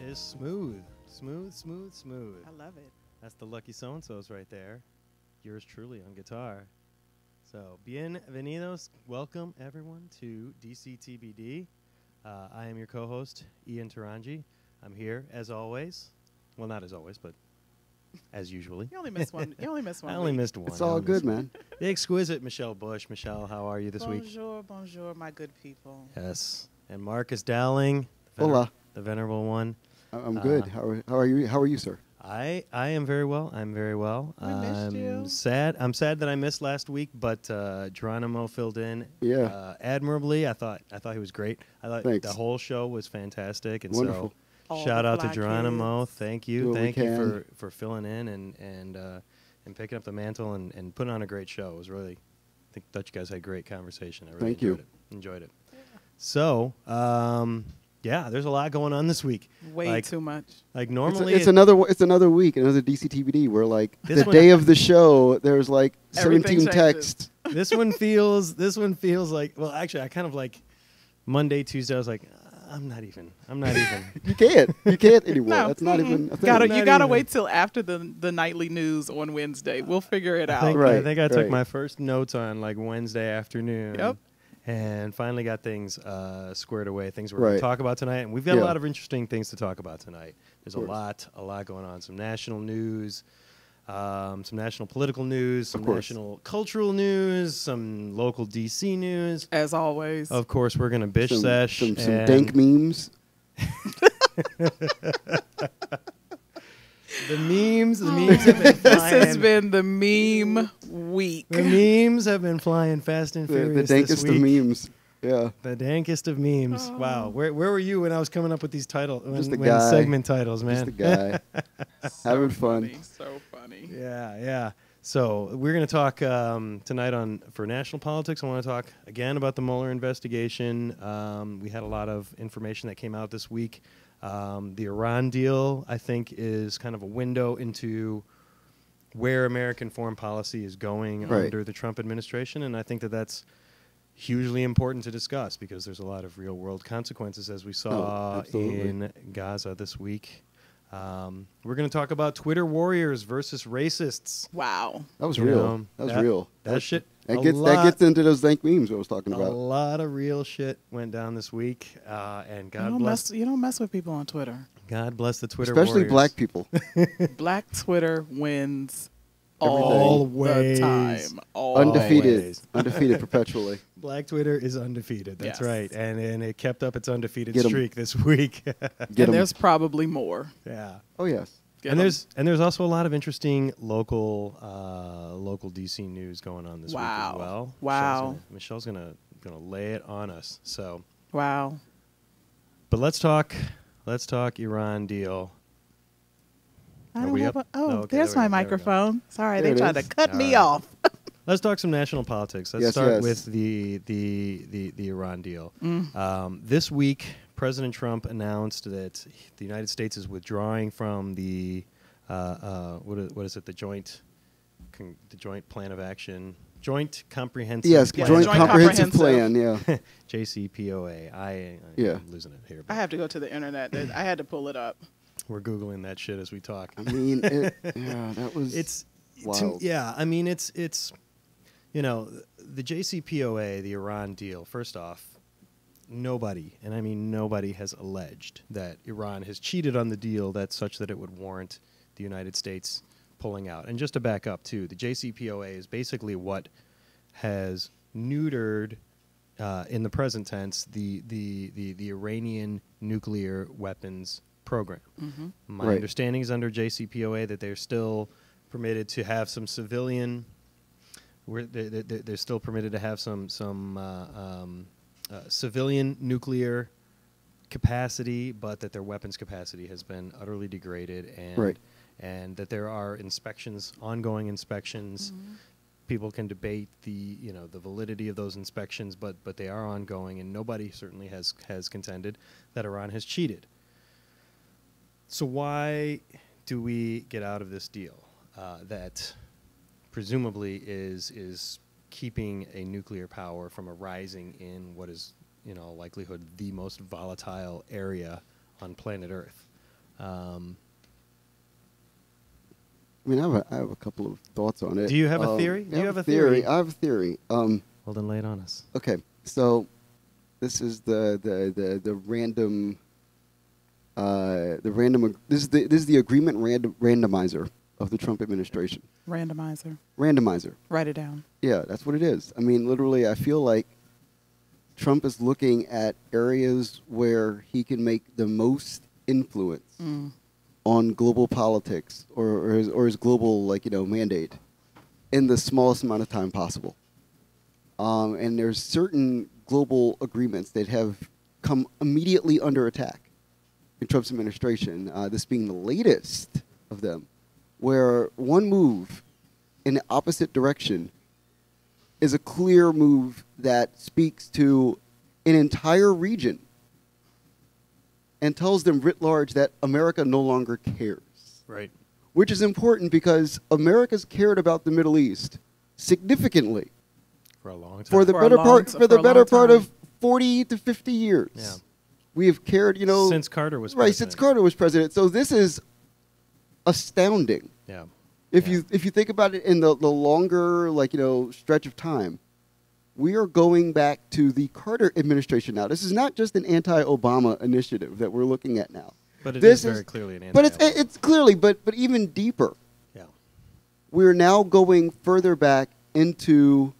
is smooth. Smooth, smooth, smooth. I love it. That's the Lucky So-and-So's right there. Yours truly on guitar. So, bienvenidos. Welcome, everyone, to DC TBD. I am your co-host, Ian Taronji. I'm here, as always. Well, not as always, but as usually. You only missed one. You only missed one. I only missed one. It's all good, man. The exquisite Michelle Busch. Michelle, how are you this week? Bonjour, bonjour, my good people. Yes. And Marcus Dowling. Hola. The venerable one. I'm good. How are you? How are you, sir? I am very well. I'm very well. We missed you. I'm sad that I missed last week, but Geronimo filled in admirably. I thought he was great. I thought Thanks. the whole show was fantastic, and Wonderful. All shout the out to fly Geronimo. kids. Thank Do you, what we thank you can. for filling in and picking up the mantle and putting on a great show. It was really, I think you guys had a great conversation. I really Thank you. enjoyed it. So. Yeah, there's a lot going on this week. Way too much. Like normally, It's another week, another DC TBD. Where like This the one- day of the show, there's like Everything 17 texts. this one feels like. Well, actually, I kind of like Monday, Tuesday. I was like, I'm not even. You can't anymore. No. That's not even a thing. You gotta wait till after the nightly news on Wednesday. We'll figure it out. Right. I took right. my first notes on like Wednesday afternoon. Yep. And finally got things squared away. Things we're going to Right. talk about tonight, and we've got a Yeah. lot of interesting things to talk about tonight. There's a course. lot going on. Some national news, some national political news, some Of course. national cultural news, some local DC news. As always. Of course, we're going to BISH SESH. some and dank memes. The memes have been this flying. has been the meme week. The memes have been flying fast and The furious this dankest week. of memes. Yeah. The dankest of memes. Oh. Wow. Where were you when I was coming up with these titles? Just a When guy. segment titles, man. Just a guy having fun. Funny, so funny. Yeah. So we're going to talk tonight for national politics. I want to talk again about the Mueller investigation. We had a lot of information that came out this week. The Iran deal, I think, is kind of a window into where American foreign policy is going Right. under the Trump administration, and I think that's hugely important to discuss because there's a lot of real-world consequences, as we saw absolutely. in Gaza this week. We're going to talk about Twitter warriors versus racists. Wow. That was You real. know, That was real. That shit. That gets into those dank memes I was talking A about. lot of real shit went down this week, and You don't mess with people on Twitter. God bless the Twitter Especially warriors. black people. Black Twitter wins Every day. all Always. the time. Undefeated. Always. Undefeated perpetually. Black Twitter is undefeated. That's Yes. right, and it kept up its undefeated Get 'em. streak this week. Get And 'em. there's probably more. Yeah. Oh, yes. Get And 'em. there's also a lot of interesting local DC news going on this week Wow. as well. Wow. Michelle's gonna lay it on us. So, Wow. but let's talk Iran deal. I Are don't we have up? a, oh, No, okay, there's there we my go, there we go. microphone. Sorry, There they it tried to is. cut me All off. Let's talk some national politics. Let's Yes, start yes. with the Iran deal. Mm. This week, President Trump announced that the United States is withdrawing from the what is it? The joint plan of action, joint comprehensive. Yes, Yeah, joint joint comprehensive comprehensive. plan, yeah. JCPOA. Yeah. I'm losing it here. I But have to go to the internet. I had to pull it up. we're googling that shit as we talk. I mean, that was It's wild. I mean, it's the JCPOA, the Iran deal. First off, nobody, and I mean nobody, has alleged that Iran has cheated on the deal that's such that it would warrant the United States pulling out. And just to back up too, the JCPOA is basically what has neutered, in the present tense, the Iranian nuclear weapons program. Mm-hmm. My Right. understanding is under JCPOA that they're still permitted to have some civilian. They're still permitted to have some civilian nuclear capacity, but that their weapons capacity has been utterly degraded, and Right. and that there are ongoing inspections. People can debate the validity of those inspections, but they are ongoing, and nobody certainly has contended that Iran has cheated. So why do we get out of this deal that presumably is keeping a nuclear power from arising in what is, likelihood the most volatile area on planet Earth? I mean, I have a couple of thoughts on it. Do you have a theory? I have a theory. I have a theory. Well, then lay it on us. Okay, so this is the random this is the agreement randomizer of the Trump administration. Randomizer. Write it down. Yeah, that's what it is. I mean, literally, I feel like Trump is looking at areas where he can make the most influence on global politics or his global mandate in the smallest amount of time possible. And there's certain global agreements that have come immediately under attack in Trump's administration, this being the latest of them, where one move in the opposite direction is a clear move that speaks to an entire region and tells them writ large that America no longer cares. Right. Which is important because America's cared about the Middle East significantly For a long time. for the better part of 40 to 50 years. Yeah. We have cared, since Carter was president. right, since Carter was president. So this is astounding. Yeah. If you think about it in the longer stretch of time, we are going back to the Carter administration now. This is not just an anti-Obama initiative that we're looking at now. But it is very clearly an But anti-Obama. it's clearly, but even deeper. Yeah. We're now going further back into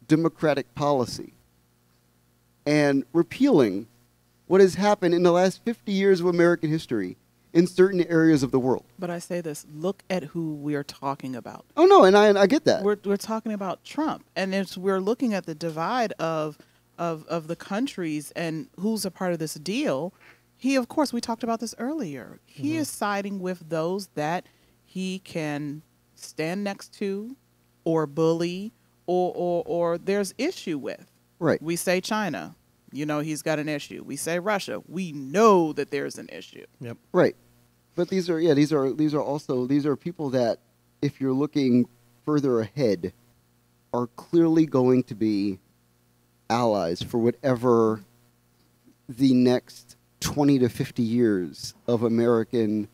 democratic policy and repealing what has happened in the last 50 years of American history in certain areas of the world. But I say this, look at who we are talking about. Oh, no, and I get that. We're talking about Trump, and we're looking at the divide of the countries and who's a part of this deal. He, of course, we talked about this earlier. He is siding with those that he can stand next to or bully or there's issue with. Right. We say China, he's got an issue. We say Russia, we know that there's an issue. Yep. Right. But these are people that, if you're looking further ahead, are clearly going to be allies for whatever the next 20 to 50 years of American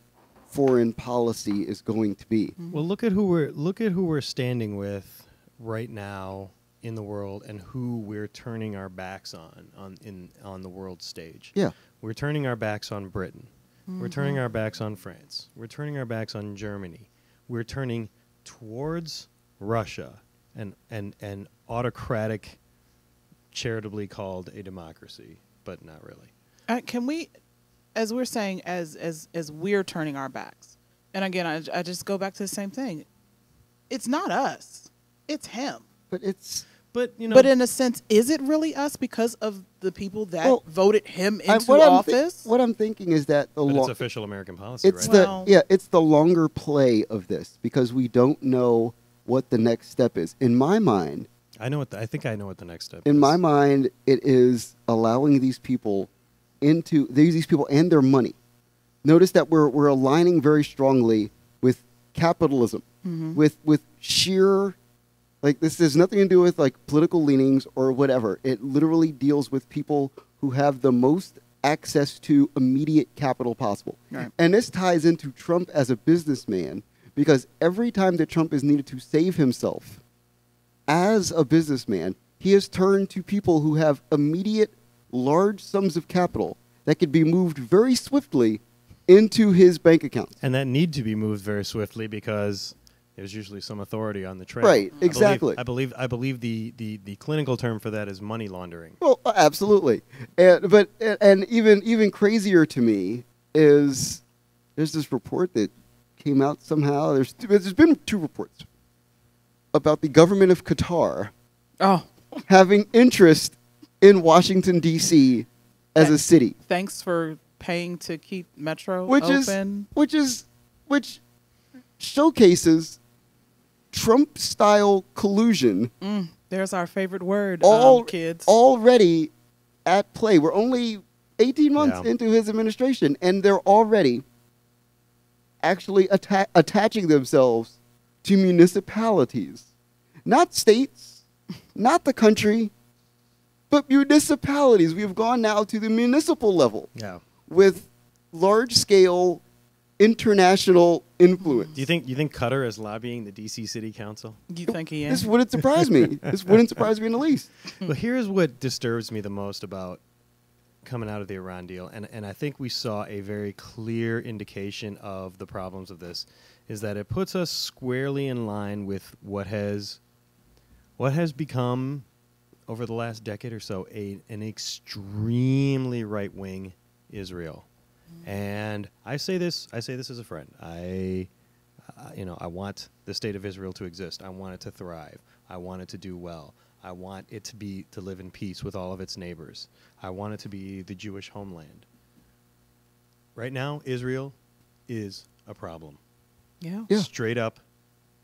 foreign policy is going to be. Well, look at who we're standing with right now in the world and who we're turning our backs on the world stage. Yeah. We're turning our backs on Britain. We're turning our backs on France. We're turning our backs on Germany. We're turning towards Russia, and autocratic, charitably called a democracy, but not really. Can we, as we're saying, as we're turning our backs, and again, I just go back to the same thing. It's not us. It's him. But it's... But But in a sense, is it really us because of the people that voted him into office? What I'm thinking is that it's official American policy, it's right? it's the longer play of this because we don't know what the next step is. In my mind, I think I know what the next step is. In my mind, it is allowing these people these people and their money. Notice that we're aligning very strongly with capitalism, with sheer. This has nothing to do with political leanings or whatever. It literally deals with people who have the most access to immediate capital possible. Right. And this ties into Trump as a businessman because every time that Trump is needed to save himself as a businessman, he has turned to people who have immediate large sums of capital that could be moved very swiftly into his bank accounts. And that need to be moved very swiftly because there's usually some authority on the trail. Right, exactly. I believe the clinical term for that is money laundering. Well, absolutely. And even crazier to me is there's this report that came out somehow. There's been two reports about the government of Qatar having interest in Washington, D.C. as a city. Thanks for paying to keep Metro which open. Which showcases Trump-style collusion. There's our favorite word, kids. Already at play. We're only 18 months into his administration, and they're already actually attaching themselves to municipalities. Not states, not the country, but municipalities. We have gone now to the municipal level with large-scale international influence. Do you think Qatar is lobbying the D.C. City Council? You think he This is? wouldn't surprise me. This wouldn't surprise me in the least. Well, here's what disturbs me the most about coming out of the Iran deal, and I think we saw a very clear indication of the problems of this, is that it puts us squarely in line with what has become, over the last decade or so, an extremely right-wing Israel. And I say this as a friend. I want the state of Israel to exist. I want it to thrive. I want it to do well. I want it to live in peace with all of its neighbors. I want it to be the Jewish homeland. Right now, Israel is a problem. Yeah. Yeah. Straight up,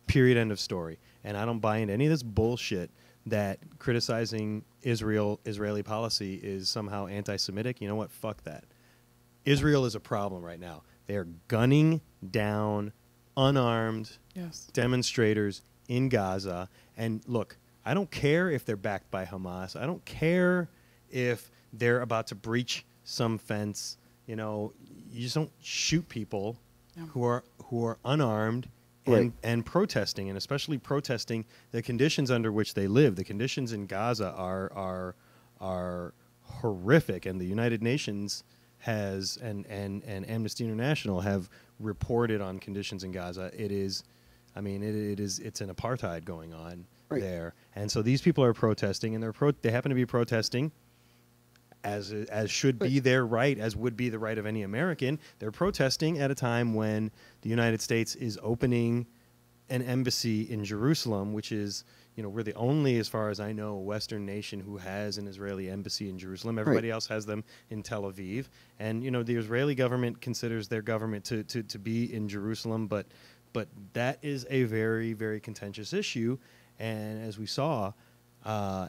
period, end of story. And I don't buy into any of this bullshit that criticizing Israeli policy is somehow anti-Semitic. You know what? Fuck that. Israel is a problem right now. They are gunning down unarmed Yes. demonstrators in Gaza. And look, I don't care if they're backed by Hamas. I don't care if they're about to breach some fence. You know, you just don't shoot people who are unarmed Right. and protesting, and especially protesting the conditions under which they live. The conditions in Gaza are horrific, and the United Nations has and Amnesty International have reported on conditions in Gaza. It's an apartheid going on there, and so these people are protesting, and they happen to be protesting as should be their right, as would be the right of any American. They're protesting at a time when the United States is opening an embassy in Jerusalem, which is, we're the only, as far as I know, Western nation who has an Israeli embassy in Jerusalem. Everybody else has them in Tel Aviv. And, the Israeli government considers their government to be in Jerusalem, but that is a very, very contentious issue. And as we saw,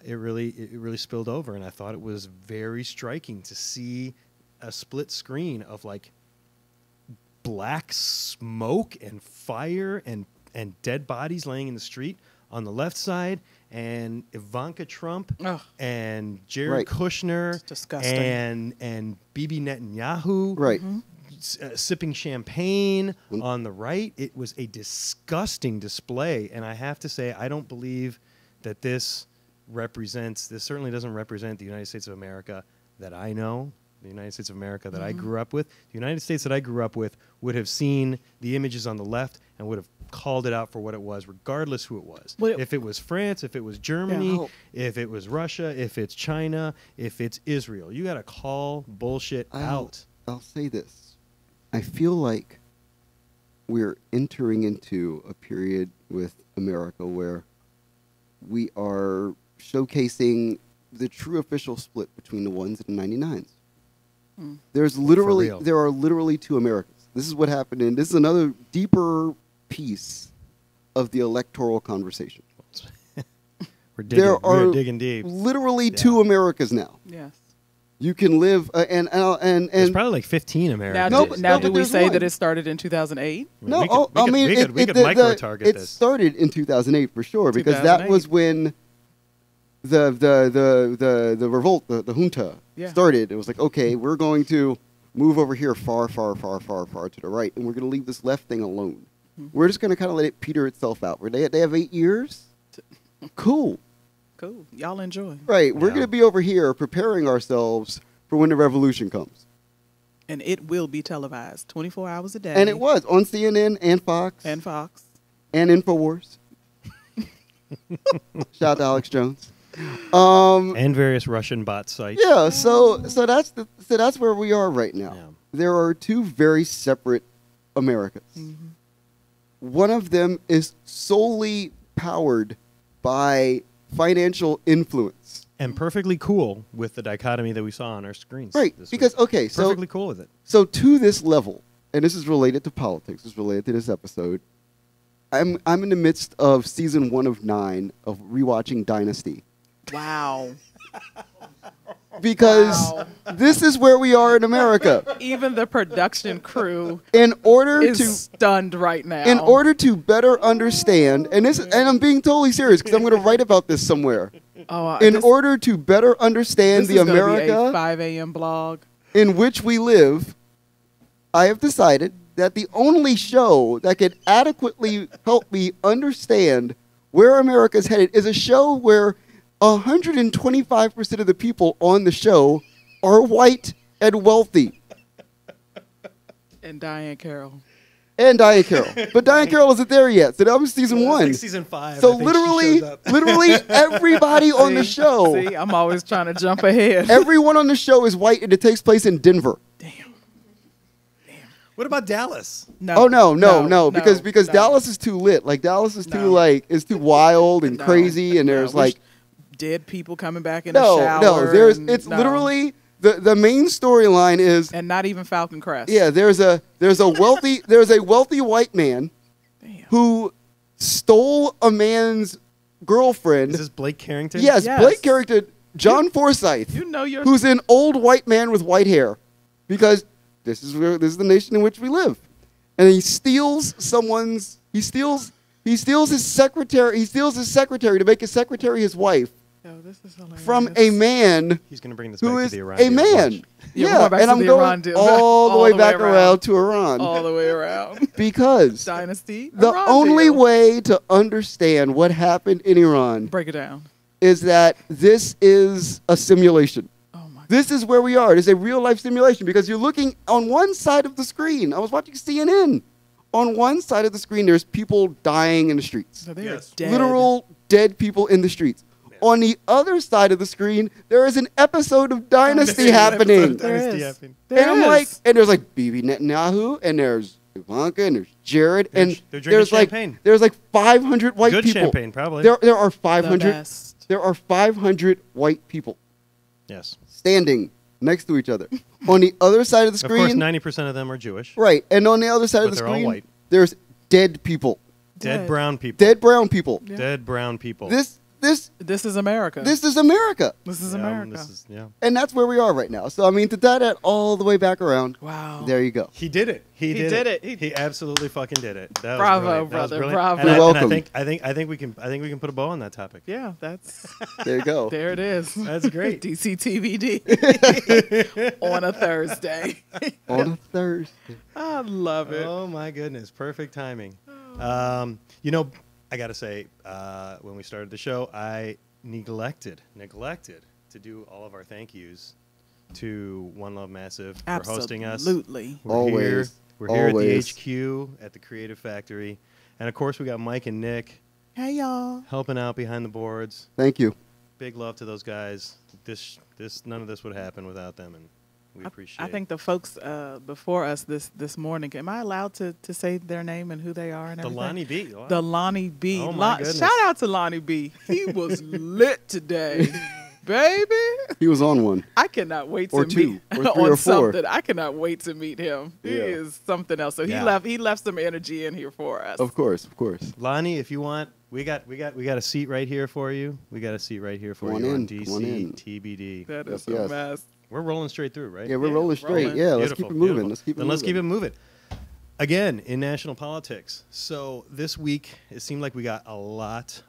it really spilled over, and I thought it was very striking to see a split screen of like black smoke and fire and dead bodies laying in the street on the left side, and Ivanka Trump and Jared Kushner It's disgusting. and Bibi Netanyahu Right. sipping champagne on the right. It was a disgusting display, and I have to say, I don't believe that this certainly doesn't represent the United States of America that I know, the United States of America that I grew up with. The United States that I grew up with would have seen the images on the left and would have called it out for what it was, regardless who it was. If it was France, if it was Germany, if it was Russia, if it's China, if it's Israel, you got to call bullshit out. I'll say this. I feel like we're entering into a period with America where we are showcasing the true official split between the ones and the 99s. There are literally two Americas. This is what happened, and this is another deeper piece of the electoral conversation. We're digging deep. Literally two Americas now. Yes. You can live and There's probably like 15 Americans. Now, do we there's say one. that it started in 2008? No, we could micro-target this. It started in 2008 for sure, because that 2008. was when the revolt, the junta started. It was like, okay, we're going to move over here far, far, far, far, far to the right, and we're going to leave this left thing alone. We're just going to kind of let it peter itself out. They have 8 years. Cool. Cool. Y'all enjoy. Right. We're going to be over here preparing ourselves for when the revolution comes. And it will be televised 24 hours a day. And it was on CNN and Fox. And Fox. And InfoWars. Shout out to Alex Jones. And various Russian bot sites. Yeah, so that's where we are right now. Yeah. There are two very separate Americas. One of them is solely powered by financial influence. And perfectly cool with the dichotomy that we saw on our screens. Right, because, okay, so... Perfectly cool with it. So to this level, and this is related to politics, it's related to this episode, I'm in the midst of season 1 of 9 of rewatching Dynasty. Wow. Because this is where we are in America. Even the production crew In order is to stunned right now. in order to better understand, and I'm being totally serious because I'm going to write about this somewhere. In order to better understand the America a 5 a.m. blog. in which we live, I have decided that the only show that could adequately help me understand where America's headed is a show where 125% of the people on the show are white and wealthy. And Diane Carroll. And Diane Carroll. But Diane Carroll isn't there yet. So that was season 1. Like season 5. So literally everybody on the show. See, I'm always trying to jump ahead. Everyone on the show is white, and it takes place in Denver. Damn. What about Dallas? No. Oh no, because no. Dallas is too lit. Like Dallas is too too wild and crazy, and there's like dead people coming back in the shower. It's literally the main storyline is, and not even Falcon Crest. Yeah, there's a wealthy white man who stole a man's girlfriend. Is this Blake Carrington? Yes. Blake Carrington, John Forsythe. You know who's an old white man with white hair, because this is the nation in which we live, and he steals his secretary. He steals his secretary to make his secretary his wife. Oh, this is hilarious. From a man. He's going to bring this who back is to the Iran a deal. man. Yeah, And I'm going all the way back around to Iran. All the way around. Because Dynasty. the Iran only deal. way to understand what happened in Iran Break it down. is that this is a simulation. Oh my God. This is where we are. It is a real life simulation, because you're looking on one side of the screen. I was watching CNN. On one side of the screen, there's people dying in the streets. So they are Yes. dead. Literal dead people in the streets. On the other side of the screen, there is an episode of Dynasty happening. There Dynasty is. happening. There And I'm is. like, and there's like Bibi Netanyahu, and there's Ivanka, and there's Jared, They're and drinking there's champagne. like 500 white Good people. champagne, probably. There are The 500. best. There are 500 white people Yes. standing next to each other. On the other side of the Of course, screen, 90% of them are Jewish. right, and on the other side But of the they're all screen, white. there's dead people, Dead brown people. dead brown people. Yeah. Dead brown people. This This is America. this is America, This is Yeah, America. This is, yeah. and that's where we are right now. So I mean, to tie that all the way back around, Wow. there you go. He did it. He did it. He absolutely fucking did it. That was Bravo, brilliant. That was brother, brilliant. bravo. And You're welcome. I think we can put a bow on that topic. Yeah, that's There you go. there it is. That's great. DC TBD on a Thursday. On a Thursday. I love it. Oh my goodness, perfect timing. I gotta say, when we started the show, I neglected to do all of our thank yous to One Love Massive for hosting us. Absolutely. Always. We're here at Always. the HQ at the Creative Factory, and of course we got Mike and Nick Hey y'all. helping out behind the boards. Thank you. Big love to those guys. None of this would happen without them, and we appreciate. I think the folks before us this morning. Am I allowed to say their name and who they are and the everything? Lonnie B. Wow. The Lonnie B. Oh, my goodness. Shout out to Lonnie B. He was lit today, baby. He was on one. I cannot wait Or to two, meet or three on or four. something. I cannot wait to meet him. He Yeah. is something else. So Yeah. he left some energy in here for us. Of course. Lonnie, if you want, we got a seat right here for you. We got a seat right here for Come on you on in, come on in. DC TBD. That Yes, is a yes. mess. We're rolling straight through, right? Yeah, we're Yeah, rolling straight. rolling. Yeah, let's Beautiful, keep it moving. beautiful. Let's keep it moving. Again, in national politics. So this week, it seemed like we got a lot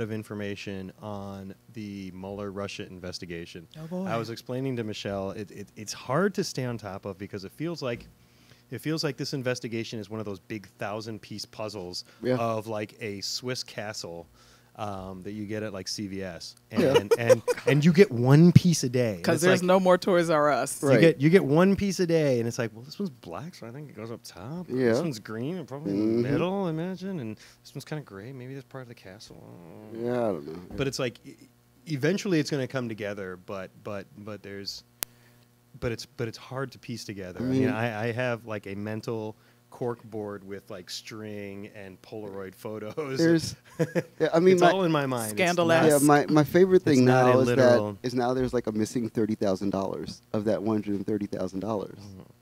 of information on the Mueller Russia investigation. Oh, boy. I was explaining to Michelle, it's hard to stay on top of because it feels like this investigation is one of those big 1,000-piece puzzles Yeah. of like a Swiss castle that you get at like CVS, Yeah. and you get one piece a day. And Because it's there's like, no more Toys R Us. Right. you get one piece a day, and it's like, well, this one's black, so I think it goes up top. Yeah. This one's green, and probably in Mhm. the middle, I imagine, and this one's kind of gray. Maybe that's part of the castle. Yeah, I don't know. But it's like, eventually, it's going to come together. But it's hard to piece together. I mean, mean- I have like a mental cork board with like string and Polaroid photos. There's, yeah, I mean, it's all in my mind. It's Scandalous. not- yeah, my favorite thing It's not now a is literal- that now there's like a missing $30,000 of that $130,000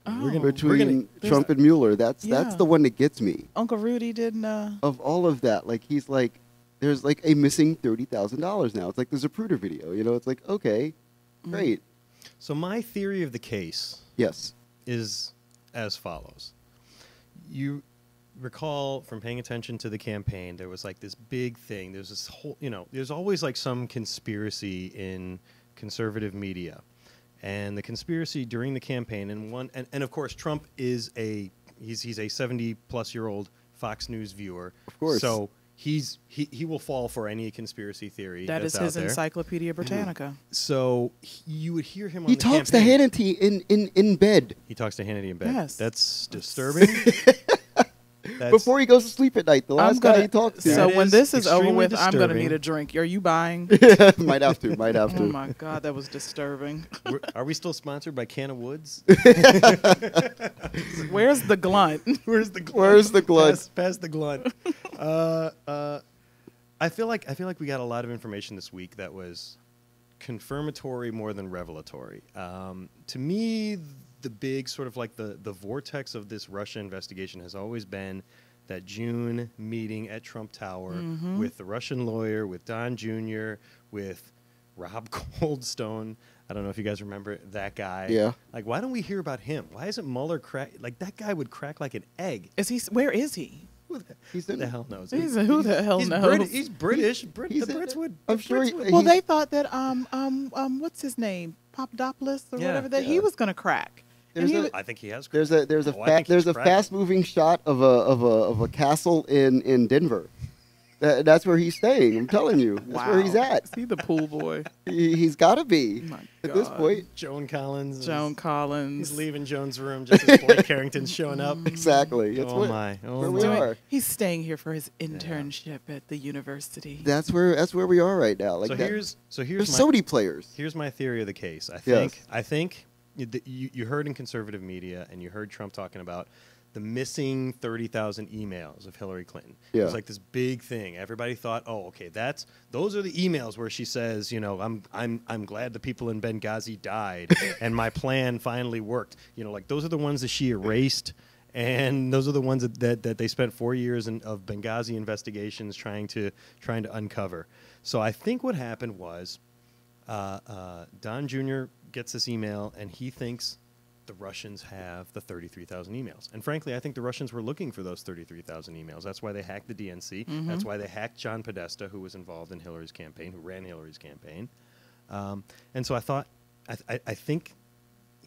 Oh. We're gonna- between there's- Trump and Mueller. That's Yeah. the one that gets me. Uncle Rudy didn't. Of all of that, like he's like, there's like a missing $30,000 now. It's like the Zapruder video. You know, it's like okay, great, So my theory of the case yes, is as follows. You recall from paying attention to the campaign, there was like this big thing. There's this whole, there's always like some conspiracy in conservative media. And the conspiracy during the campaign, and of course Trump is a he's a 70-plus-year-old Fox News viewer. Of course. So he will fall for any conspiracy theory That that's is his out there. Encyclopedia Britannica. So you would hear him on He the talks campaign. to Hannity in bed He talks to Hannity in bed. Yes. That's disturbing. That's, before he goes to sleep at night. The last guy he talks to. So That when is this is over extremely with, I'm going to disturbing. need a drink. Are you buying? Might have to. Might have to. Oh my God, that was disturbing. Are we still sponsored by Can of Woods? Where's the glunt? Where's the glunt? Where's the glunt? Pass the glunt. I feel like we got a lot of information this week that was confirmatory more than revelatory. To me, the big sort of like the vortex of this Russia investigation has always been that June meeting at Trump Tower with the Russian lawyer, with Don Jr., with Rob Goldstone. I don't know if you guys remember that guy. Yeah. Like, why don't we hear about him? Why isn't Mueller crack? Like, that guy would crack like an egg. Is he? Where is he? Who He's the in- hell knows? Who the hell he's knows? He's British. he's The in- Brits would. I'm the sure Brits he- would- Well, they thought that what's his name, Papadopoulos or Yeah. whatever, that he Yeah. was going to crack. And There's he a- was- I think he has. There's a Oh, I think there's he's a cracking. fast moving shot of a castle in Denver. That's where he's staying. I'm telling you. That's where he's at. Is he the pool boy? He's got to be My at this God. point. Joan Collins. Joan Collins. He's leaving Joan's room just as Floyd Carrington's showing up. Exactly. That's Oh my. Oh where my. we are. He's staying here for his internship at the university. That's where we are right now. Like So that. here's There's my so many players. here's my theory of the case. Yes. I think you heard in conservative media and you heard Trump talking about the missing 30,000 emails of Hillary Clinton. It Yeah. was like this big thing. Everybody thought, oh, okay, those are the emails where she says, I'm glad the people in Benghazi died and my plan finally worked. Like those are the ones that she erased. And those are the ones that they spent 4 years of Benghazi investigations trying to uncover. So I think what happened was Don Jr. gets this email, and he thinks the Russians have the 33,000 emails. And frankly, I think the Russians were looking for those 33,000 emails. That's why they hacked the DNC. That's why they hacked John Podesta, who was involved in Hillary's campaign, who ran Hillary's campaign. And so I think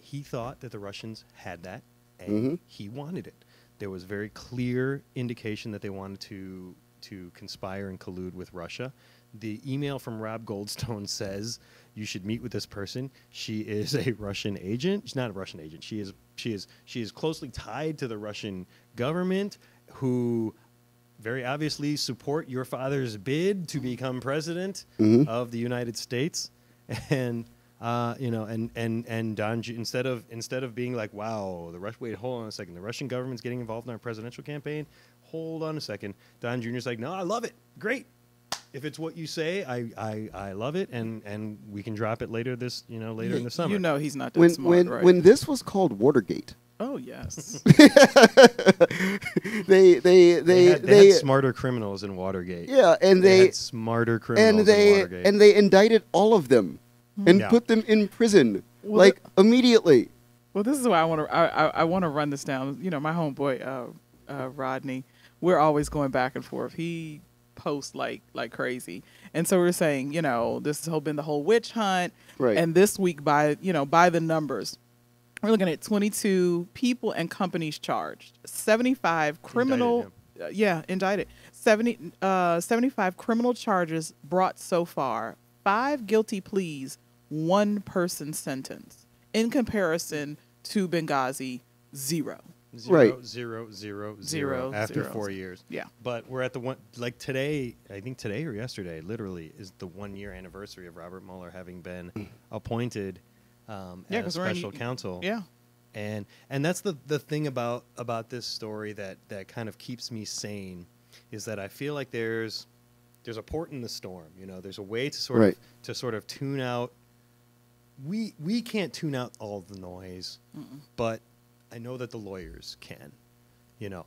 he thought that the Russians had that, and he wanted it. There was very clear indication that they wanted to conspire and collude with Russia. The email from Rob Goldstone says you should meet with this person. She is a Russian agent. She's not a Russian agent. She is closely tied to the Russian government, who very obviously support your father's bid to become president of the United States. And and Don, instead of being like, wow, wait, hold on a second, the Russian government's getting involved in our presidential campaign. Hold on a second. Don Jr.'s like, no, I love it. Great. If it's what you say, I love it, and we can drop it later in the summer. He's not that smart, right? When this was called Watergate, oh yes. They had smarter criminals in Watergate. Yeah, and they they had smarter criminals and they in Watergate. and they indicted all of them and Yeah. put them in prison Well, immediately. Well, this is why I want to run this down. My homeboy Rodney, we're always going back and forth. He posts like crazy, and so we're saying, this has been the whole witch hunt, Right. And this week, by the numbers, we're looking at 22 people and companies charged, 75 criminal, indicted, 75 criminal charges brought so far, 5 guilty pleas, 1 person sentence. In comparison to Benghazi, 0. Right. Zero after Zero. 4 years. Yeah. But we're at the one, like today, I think today or yesterday, literally, is the 1 year anniversary of Robert Mueller having been appointed as 'cause we're in- special counsel. Yeah. And that's the thing about this story that kind of keeps me sane, is that I feel like there's a port in the storm. There's a way to sort of tune out. We can't tune out all the noise, but I know that the lawyers can.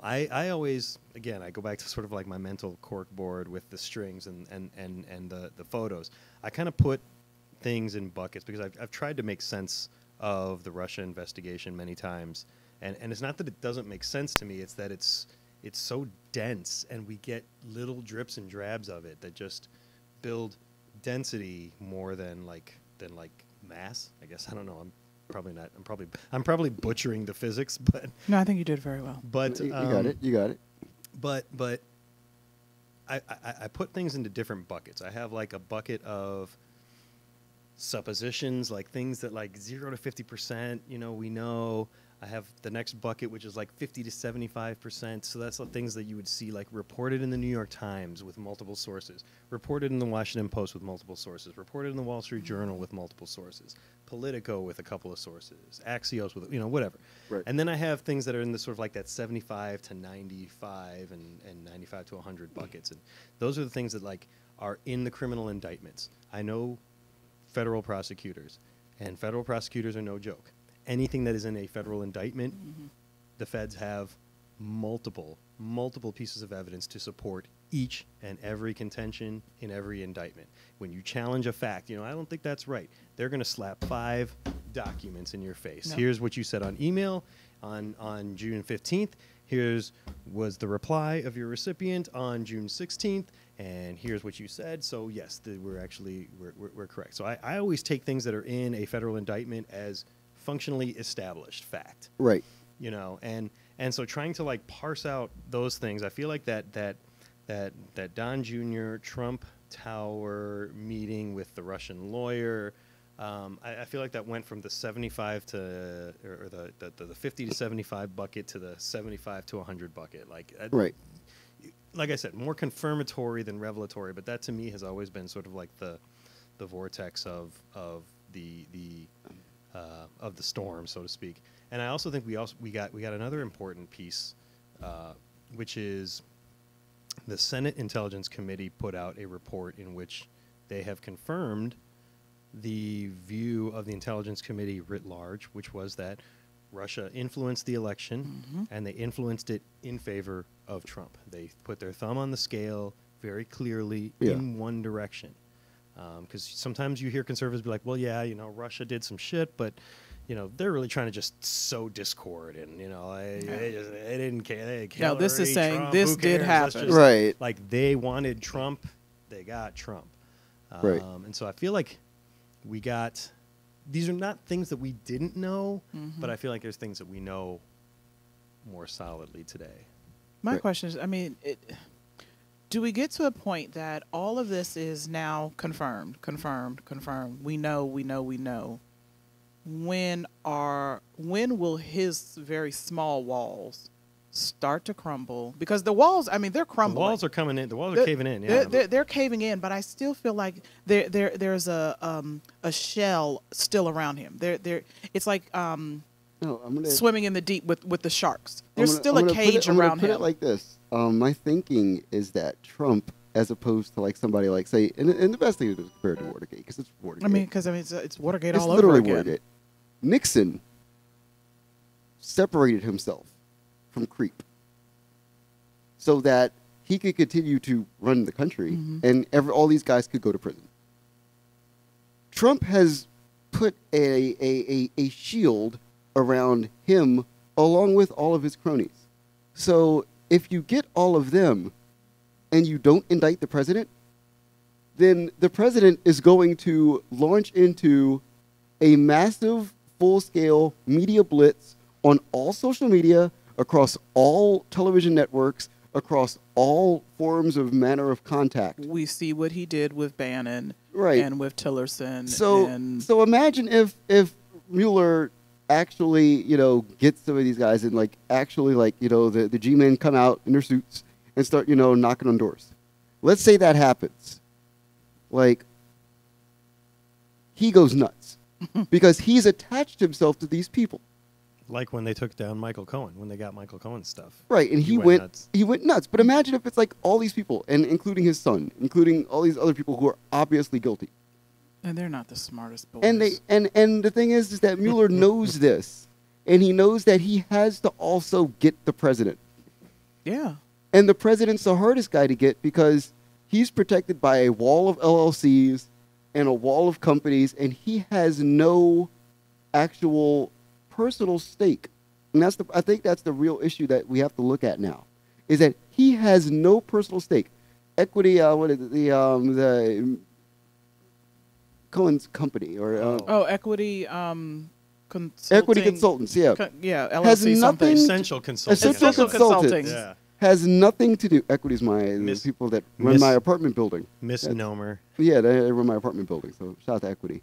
I always, again, I go back to sort of like my mental cork board with the strings and the photos. I kind of put things in buckets because I've tried to make sense of the Russia investigation many times. And it's not that it doesn't make sense to me, it's that it's so dense and we get little drips and drabs of it that just build density more than like mass. I guess, I don't know. I'm probably not. I'm probably butchering the physics, but No, I think you did very well. but You got it. You got it. But I put things into different buckets. I have like a bucket of suppositions, like things that like 0 to 50%, we know. I have the next bucket, which is like 50 to 75%. So that's the things that you would see like reported in the New York Times with multiple sources, reported in the Washington Post with multiple sources, reported in the Wall Street Journal with multiple sources, Politico with a couple of sources, Axios with, whatever. Right. And then I have things that are in the sort of like that 75 to 95 and 95 to 100 buckets. And those are the things that like are in the criminal indictments. I know federal prosecutors, and federal prosecutors are no joke. Anything that is in a federal indictment, the feds have multiple pieces of evidence to support each and every contention in every indictment. When you challenge a fact, I don't think that's right, they're going to slap 5 documents in your face. No. Here's what you said on email on June 15th. Was the reply of your recipient on June 16th. And here's what you said. So yes, we're correct. So I always take things that are in a federal indictment as functionally established fact. Right. And so trying to like parse out those things, I feel like that Don Jr. Trump Tower meeting with the Russian lawyer, I feel like that went from the 75 to or the 50 to 75 bucket to the 75 to 100 bucket. Right. Like I said, more confirmatory than revelatory, but that to me has always been sort of like the vortex of the storm, so to speak. And I also think we got another important piece, which is the Senate Intelligence Committee put out a report in which they have confirmed the view of the Intelligence Committee writ large, which was that Russia influenced the election, and they influenced it in favor of Trump. They put their thumb on the scale very clearly in one direction. Because sometimes you hear conservatives be like, well, yeah, Russia did some shit, but, they're really trying to just sow discord. And, they didn't care. No, this is saying Trump, this who did cares? happen. Right. Like they wanted Trump, they got Trump. Right. And so I feel like these are not things that we didn't know, but I feel like there's things that we know more solidly today. My question is, do we get to a point that all of this is now confirmed? We know. When will his very small walls start to crumble? Because the walls, they're crumbling. The walls are coming in. The walls are caving in. Yeah, they're caving in. But I still feel like there's a shell still around him. It's like swimming in the deep with the sharks. There's still a cage around him. Put it like this. My thinking is that Trump, as opposed to like somebody like say, and the best thing to do is compare it to Watergate because it's Watergate. It's Watergate it's all over literally again. Watergate. Nixon separated himself from creep so that he could continue to run the country and all these guys could go to prison. Trump has put a shield around him along with all of his cronies. So if you get all of them and you don't indict the president, then the president is going to launch into a massive full-scale media blitz on all social media, across all television networks, across all forms of manner of contact. We see what he did with Bannon, right, and with Tillerson. So imagine if Mueller actually, gets some of these guys and the G-men come out in their suits and start, knocking on doors. Let's say that happens. He goes nuts because he's attached himself to these people. Like when they took down Michael Cohen, when they got Michael Cohen's stuff. Right, and he went nuts. But imagine if it's like all these people, and including his son, including all these other people who are obviously guilty. And they're not the smartest boys. And the thing is that Mueller knows this, and he knows that he has to also get the president. Yeah. And the president's the hardest guy to get because he's protected by a wall of LLCs and a wall of companies, and he has no actual personal stake. And I think that's the real issue that we have to look at now, is that he has no personal stake. Equity, the Cohen's company, or Equity. Consulting. Equity Consultants, yeah. Yeah, Has LLC something. nothing- Essential consulting. Essential Consulting. Yeah. Has nothing to do. Equity's the Miss- people that run miss- my apartment building. Misnomer. Yeah, they run my apartment building. So shout out to Equity,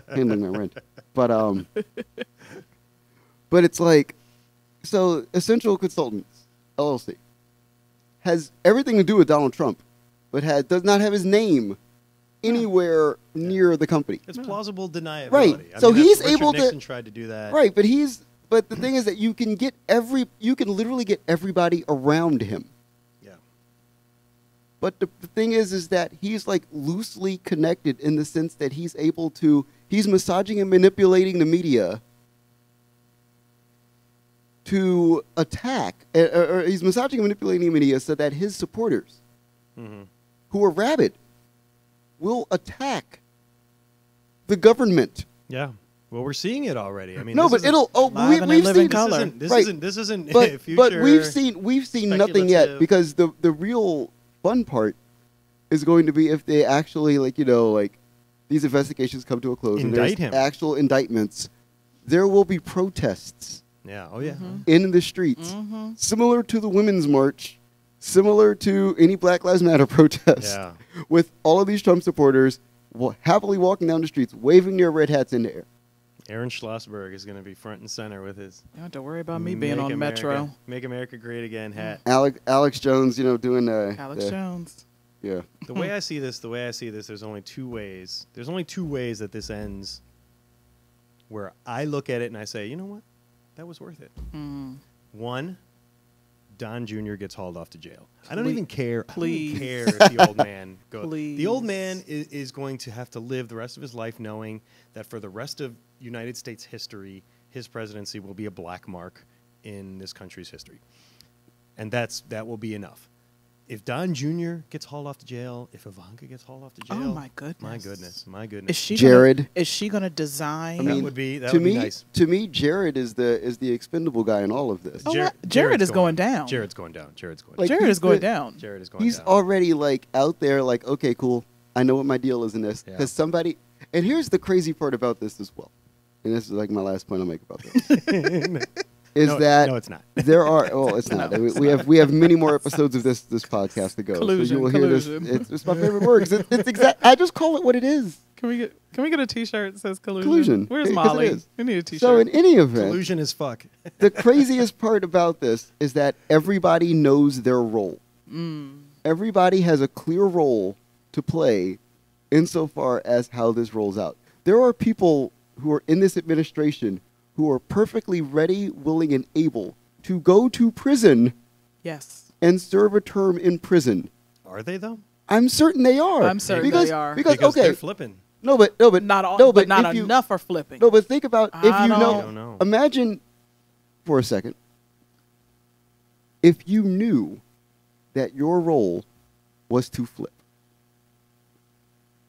handling my rent. But it's like, so Essential Consultants LLC has everything to do with Donald Trump, but does not have his name anywhere near the company. It's plausible deniability. Right. I So mean, he's Richard able to- Nixon tried to do that. Right, but the thing is that you can literally get everybody around him. Yeah. But the thing is that he's like loosely connected in the sense that he's massaging and manipulating the media to attack, or he's massaging and manipulating the media so that his supporters, who are rabid, will attack the government. Yeah. Well, we're seeing it already. I mean, No, this but isn't- live and in we've living seen color. This isn't but future. we've seen nothing yet, speculative. because the real fun part is going to be if they actually these investigations come to a close and Indict there's him. actual indictments. There will be protests Yeah. Oh yeah. in the streets, similar to the Women's March, similar to any Black Lives Matter protest, Yeah. with all of these Trump supporters happily walking down the streets, waving their red hats in the air. Aaron Schlossberg is going to be front and center with his. You don't have to worry about me being Make on America- Metro. Make America Great Again hat. Alex Jones, doing Alex the- Jones. yeah. The way I see this, there's only two ways. There's only two ways that this ends. Where I look at it and I say, you know what, that was worth it. One, Don Jr. gets hauled off to jail. I don't even care. Please. I don't care if the old man goes. Please. The old man is going to have to live the rest of his life knowing that for the rest of United States history, his presidency will be a black mark in this country's history. And that will be enough. If Don Jr. gets hauled off to jail, if Ivanka gets hauled off to jail, Oh my goodness. my goodness. Is she gonna design? That would be nice. To me, Jared is the expendable guy in all of this. Oh, Jared is going down. Jared's going down. Jared's going Like, down. Jared he's is going the- down. Jared is going He's down. already out there, okay, cool. I know what my deal is in this. Yeah. Because somebody, and here's the crazy part about this as well, and this is my last point I'll make about this, is No, that no, it's not. there are. Oh, it's not. No, it's we have many more episodes of this podcast to go. Collusion, so you will hear this. collusion. It's my favorite word. 'Cause it's exact. I just call it what it is. Can we get a T-shirt that says collusion? Collusion. Where's 'Cause it Molly? is. We need a T-shirt. So in any event, Collusion is fuck. the craziest part about this is that everybody knows their role. Everybody has a clear role to play insofar as how this rolls out. There are people who are in this administration who are perfectly ready, willing, and able to go to prison Yes. and serve a term in prison. Are they though? I'm certain they are. I'm certain because, they are. Because they're okay, flipping. no, but Not all, no, but not if you- enough are flipping. No, but think about if I you don't know. Imagine for a second if you knew that your role was to flip,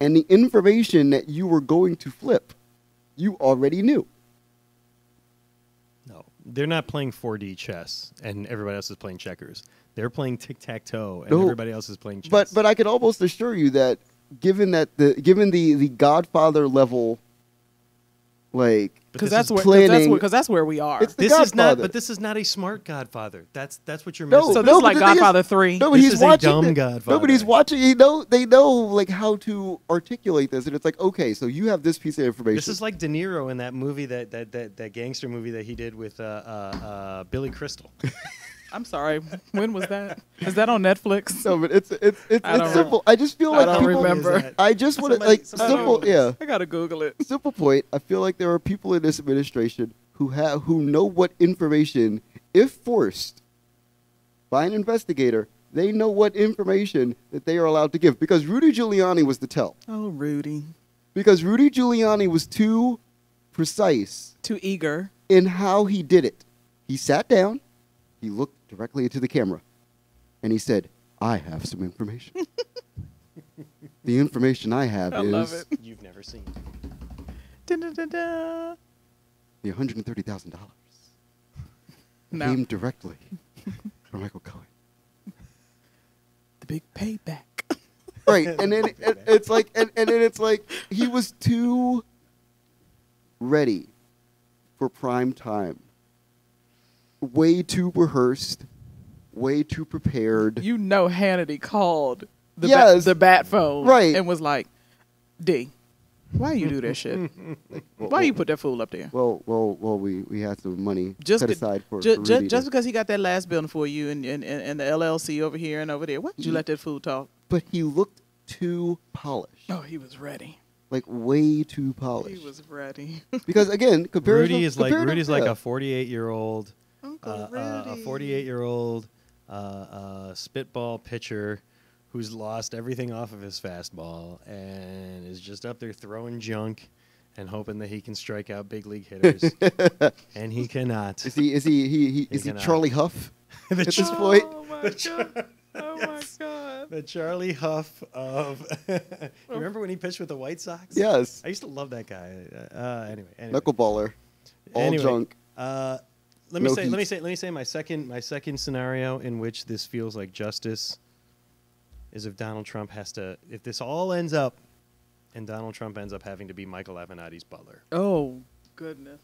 and the information that you were going to flip, you already knew. No, they're not playing 4D chess, and everybody else is playing checkers. They're playing tic-tac-toe, and No, everybody else is playing chess. But I can almost assure you that given the Godfather level, But Because this that's is- where planning- because that's where we are. It's the This is not. Godfather. But this is not a smart Godfather. That's what you're No, missing. So no, this is but like the thing is- Godfather 3. No, but This he's is a watching. dumb the- Godfather. No, but he's watching. They know how to articulate this, and it's like, okay, so you have this piece of information. This is like De Niro in that movie, that gangster movie that he did with Billy Crystal. I'm sorry. When was that? Is that on Netflix? No, but it's I don't simple. I just feel I like don't people, remember. I just want to Somebody- like somebody simple. knows. Yeah, I gotta Google it. simple point. I feel like there are people in this administration who know what information, if forced by an investigator, they know what information that they are allowed to give. Because Rudy Giuliani was the tell. Oh, Rudy. Because Rudy Giuliani was too precise Too eager. in how he did it. He sat down, he looked directly into the camera, and he said, I have some information. The information I have I is love it. You've never seen. Da-da-da-da. the $130,000 No. came directly from Michael Cohen. The big payback. Right, and then it's like, and then it's like he was too ready for prime time. Way too rehearsed, way too prepared. You know Hannity called the, Yes. the bat phone. Right. And was like, D, why you do that shit? Why you put that fool up there? Well, we had some money Just set be- aside for Just Rudy to- because he got that last building for you and the LLC over here and over there, why did you let that fool talk? But he looked too polished. Oh, he was ready. Like way too polished. He was ready. Because again, compared Rudy is like comparative- Rudy's like yeah. a 48-year-old, Uncle a Rudy. 48-year-old spitball pitcher who's lost everything off of his fastball and is just up there throwing junk and hoping that he can strike out big league hitters, and he cannot. Is he cannot. Charlie Huff The at this Ch- point? Oh my god! Oh my god! The Charlie Huff of. You remember when he pitched with the White Sox? Yes. I used to love that guy. Anyway. Knuckleballer. All Anyway, junk. Let me No say. heat. Let me say my second scenario in which this feels like justice is if Donald Trump has to. If this all ends up, and Donald Trump ends up having to be Michael Avenatti's butler. Oh goodness!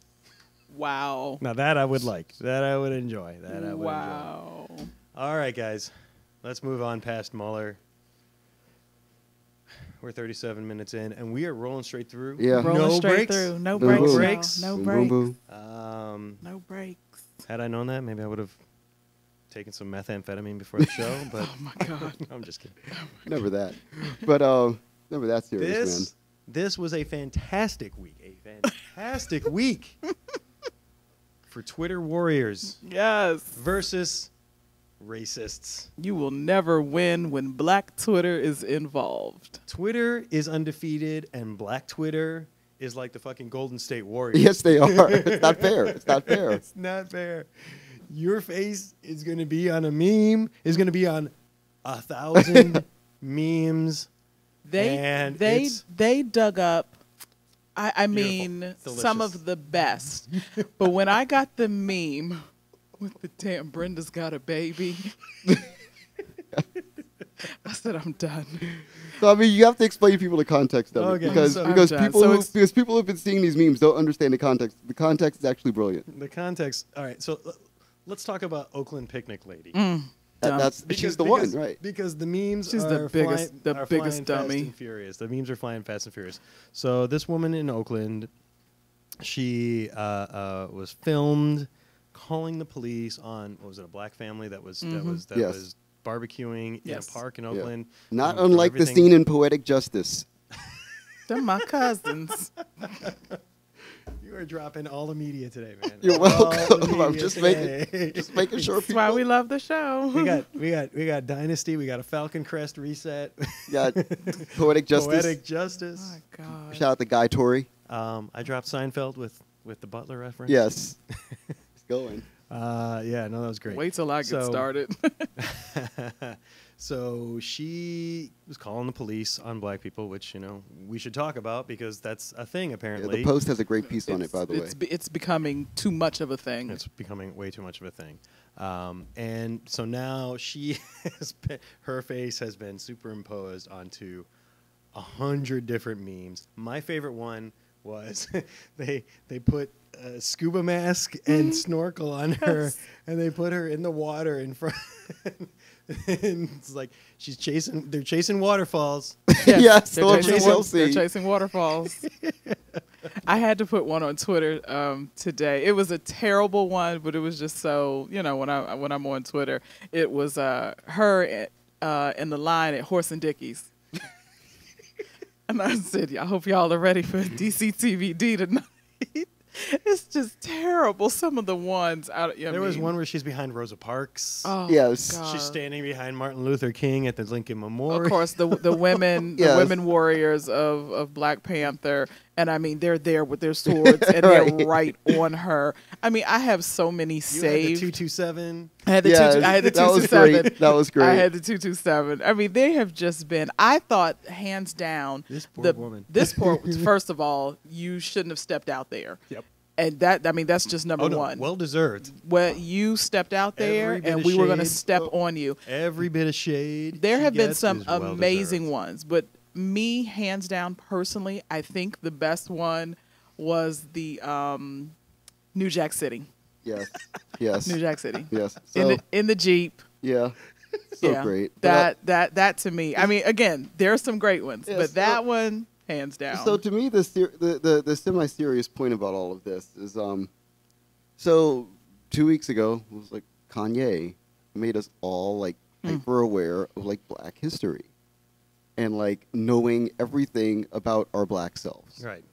Wow! Now that I would like. That I would enjoy. That I would enjoy. Wow! All right, guys. Let's move on past Mueller. We're 37 minutes in, and we are rolling straight through. Yeah. Rolling No straight breaks. through. No Boom, breaks. boom. y'all. Breaks. No Boom, breaks. boom, boom. No breaks. Had I known that, maybe I would have taken some methamphetamine before the show. But Oh my god! I'm just kidding. Never that. But never that serious, This was a fantastic week. A fantastic week for Twitter warriors Yes. versus racists. You will never win when Black Twitter is involved. Twitter is undefeated, and Black Twitter is like the fucking Golden State Warriors. man. Yes, they are. It's not fair. It's not fair. It's not fair. Your face is going to be on a meme. Is going to be on 1,000 memes. And They dug up. I mean, Delicious. some of the best. But when I got the meme with the damn Brenda's got a baby, I said I'm done. So I mean, you have to explain people the context of Okay, it because so- because I'm done. people So who, it's- because people who've been seeing these memes don't understand the context. The context is actually brilliant. The context. All right, so let's talk about Oakland Picnic Lady. Dumb. She's the one, right? Because the memes She's are the biggest- flying, the are biggest flying dummy. Fast and furious. The memes are flying fast and furious. So this woman in Oakland, she was filmed calling the police on, what was it, a black family that was Yes. was barbecuing Yes. in a park in Yeah. Oakland. Not From unlike the everything- scene in Poetic Justice. They're my cousins. You are dropping all the media today, man. You're All the welcome. I'm media just today. making sure That's people why we love the show. we got Dynasty. We got a Falcon Crest reset. got Poetic Justice. Poetic Justice. Oh my God. Shout out to Guy Torrey. I dropped Seinfeld with the Butler reference. Yes, it's going. Yeah, no, that was great. Wait till I get So- started. So she was calling the police on black people, which we should talk about because that's a thing Yeah, apparently. the Post has a great piece on it, by the way. It's becoming too much of a thing. It's becoming way too much of a thing. And so now she her face has been superimposed onto 100 different memes. My favorite one was they put a scuba mask and snorkel on her, and they put her in the water in front. And it's like they're chasing waterfalls. Yes, they're Lord chasing, will they're see. chasing waterfalls. I had to put one on Twitter today. It was a terrible one, but it was just so when I'm on Twitter, it was her in the line at Horse and Dickies. And I said, I hope y'all are ready for DC TBD tonight. It's just terrible. Some of the ones out. There was one where she's behind Rosa Parks. Oh, Yes. God. She's standing behind Martin Luther King at the Lincoln Memorial. Of course, the women, Yes. the women warriors of Black Panther, and I mean they're there with their swords and Right. they're right on her. I mean, I have so many You saved. had the 227. I had the Yes, I had the that was 227. great. That was great. I had the 227. I mean, they have just been. I thought hands down. This poor woman. This poor. First of all, you shouldn't have stepped out there. Yep. And that's just number Oh no, one. well deserved. Well, you stepped out there, Every bit and of we were going to shade. step on you. Every bit of shade. There she have been gets some is well amazing deserved. ones, but me, hands down, personally, I think the best one was the New Jack City. Yes. Yes. New Jack City. Yes. So, In the Jeep. yeah. So Yeah. great. But, That to me. I mean, again, there are some great ones, Yeah, but so- that one, hands down. So to me, the semi-serious point about all of this is, so 2 weeks ago, it was like Kanye made us all like hyper aware of like Black history, and like knowing everything about our Black selves, Right.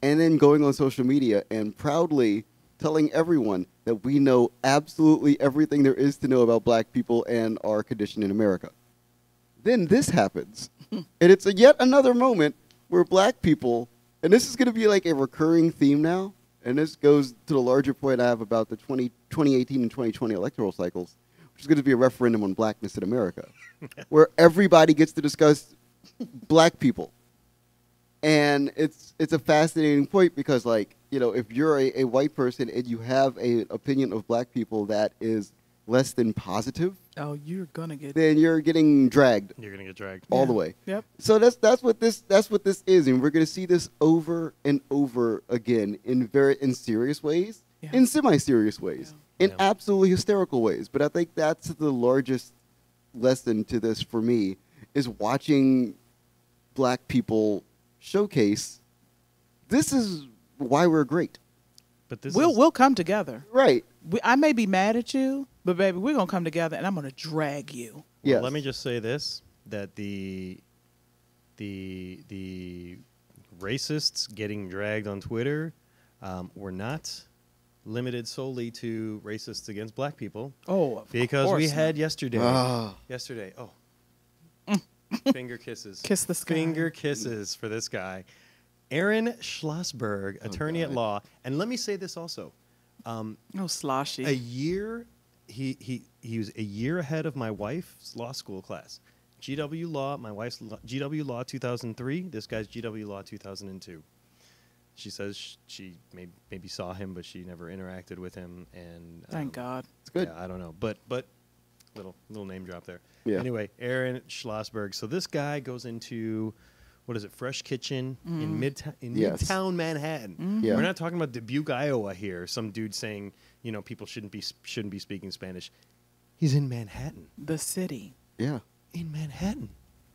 and then going on social media and proudly telling everyone that we know absolutely everything there is to know about Black people and our condition in America. Then this happens, and it's yet another moment where Black people, and this is going to be like a recurring theme now, and this goes to the larger point I have about the 2018 and 2020 electoral cycles, which is going to be a referendum on Blackness in America, where everybody gets to discuss Black people. And it's a fascinating point because, like, you know, if you're a white person and you have an opinion of Black people that is less than positive, oh, you're gonna get then you're getting dragged You're gonna get dragged. all the way. Yep. So that's what this is, and we're going to see this over and over again in serious ways, Yeah. in semi-serious ways, in Yeah. absolutely hysterical ways. But I think that's the largest lesson to this for me, is watching Black people showcase. This is why we're great, But this We'll is, we'll come together. right? I may be mad at you, but baby, we're gonna come together, and I'm gonna drag you. well, Yes. let me just say this: that the racists getting dragged on Twitter were not limited solely to racists against Black people, Oh, of because we course had not. yesterday. Ah. Yesterday, finger kisses. Kiss the sky. Finger kisses for this guy, Aaron Schlossberg, attorney at God. law. And let me say this also: Oh, sloshy. a year, he was a year ahead of my wife's law school class. GW Law, my wife's GW Law 2003. This guy's GW Law 2002. She says she maybe saw him, but she never interacted with him. And Thank God. It's good. Yeah, I don't know, but little name drop there. Yeah. Anyway, Aaron Schlossberg. So this guy goes into, what is it, Fresh Kitchen in Yes. Midtown Manhattan. Yeah. We're not talking about Dubuque, Iowa here. Some dude saying, you know, people shouldn't be speaking Spanish. He's in Manhattan. The city. Yeah, In Manhattan.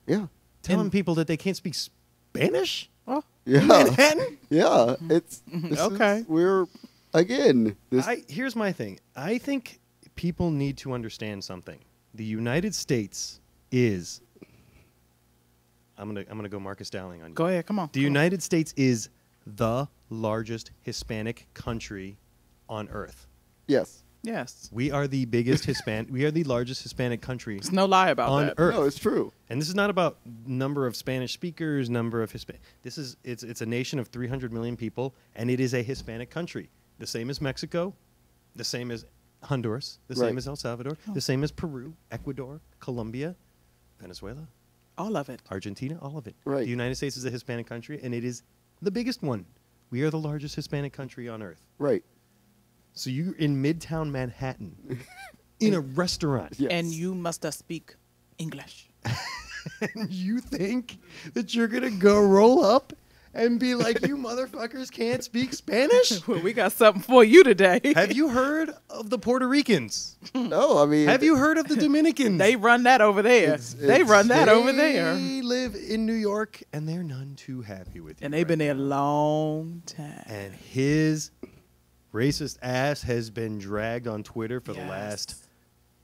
yeah, Telling people that they can't speak Spanish? Oh, yeah, Manhattan? yeah. It's this Okay. we're again. This Here's my thing. I think people need to understand something. The United States is. I'm gonna go Marcus Dowling on you. go ahead. Come on. The United States is the largest Hispanic country on Earth. yes. Yes. We are the biggest Hispanic. We are the largest Hispanic country There's no lie about on that. Earth. No, it's true. And this is not about number of Spanish speakers, number of Hispanic. It's a nation of 300 million people, and it is a Hispanic country. The same as Mexico, the same as Honduras, the Right. same as El Salvador, the same as Peru, Ecuador, Colombia, Venezuela, All of it. Argentina, all of it. Right. The United States is a Hispanic country, and it is the biggest one. We are the largest Hispanic country on Earth. Right. So you're in Midtown Manhattan, in a restaurant, Yes. And you must speak English. and you think that you're gonna go roll up and be like, "You motherfuckers can't speak Spanish"? Well, we got something for you today. Have you heard of the Puerto Ricans? No, I mean, Have you heard of the Dominicans? They run that over there. They run that over there. They live in New York, and they're none too happy with you. And they've been there a long time. And his racist ass has been dragged on Twitter for the Yes. last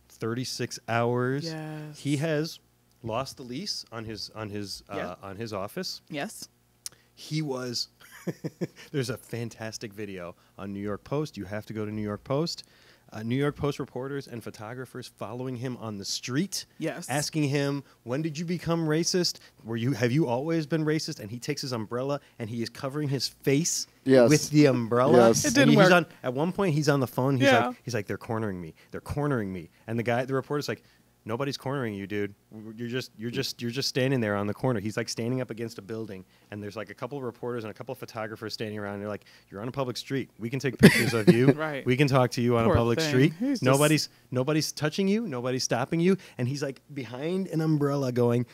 36 hours. Yes. He has lost the lease on his Yeah. on his office. Yes. He was there's a fantastic video on New York Post. You have to go to New York Post. New York Post reporters and photographers following him on the street, Yes. asking him, "When did you become racist? Have you always been racist?" And he takes his umbrella and he is covering his face Yes. with the umbrella. Yes. It And didn't he's work. on, at one point, he's on the phone. Yeah. He's like, "They're cornering me. They're cornering me." And the reporter's like, "Nobody's cornering you, dude. You're just standing there on the corner." He's like standing up against a building, and there's like a couple of reporters and a couple of photographers standing around. And they're like, "You're on a public street. We can take pictures of you. Right. We can talk to you on Poor a public thing. street. He's just- Nobody's touching you. Nobody's stopping you." And he's like behind an umbrella, going,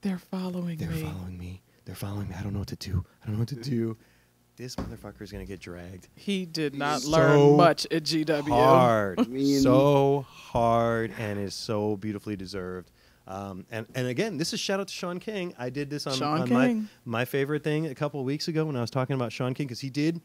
They're following "They're me. following me. They're following me. I don't know what to do. I don't know what to do." this motherfucker is going to get dragged. He did not So learn much at GW. Hard. I mean- So hard, and is so beautifully deserved. And again, this is shout out to Sean King. I did this on Sean my, King. my favorite thing a couple of weeks ago when I was talking about Sean King, because he did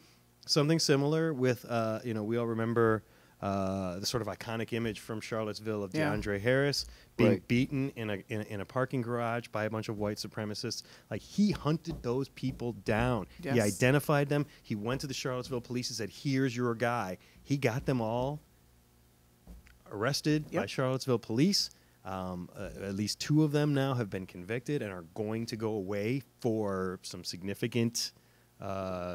something similar with, we all remember the sort of iconic image from Charlottesville of Yeah. DeAndre Harris being Right. beaten in a parking garage by a bunch of white supremacists. Like, he hunted those people down. He Yes. identified them. He went to the Charlottesville police and said, "Here's your guy." He got them all arrested by Yep. Charlottesville police. At least 2 of them now have been convicted and are going to go away for some significant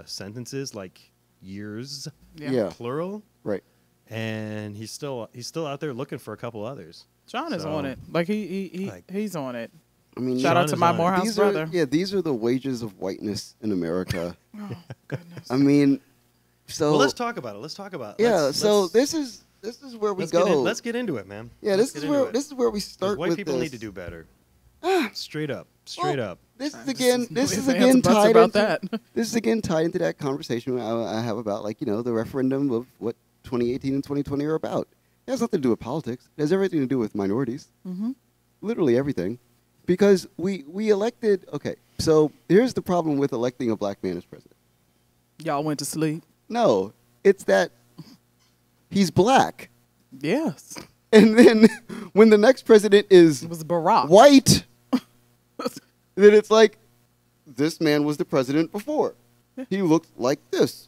sentences, like years, Yeah. plural. Right. And he's still out there looking for a couple others. Sean is So, on it. Like he's on it. I mean, Shout Sean out to is my on it. Morehouse these brother. these are the wages of whiteness in America. Oh goodness. I mean, so Well, let's talk about it. Let's talk about it. yeah. Let's- So let's- this is where we let's go. let's get into it, man. Yeah, Let's this get is into where it. this is where we 'Cause start. white with people this. need to do better. Straight up. This is This again. is- This is Fans again and buts tied about into that. This is again tied into that conversation I have about, like, the referendum of what 2018 and 2020 are about. It has nothing to do with politics. It has everything to do with minorities. Mm-hmm. Literally everything, because we elected. Okay, so here's the problem with electing a black man as president. Y'all went to sleep. No, it's that he's black, Yes. and then when the next president is It was Barack. white, then it's like, this man was the president before. He looked like this.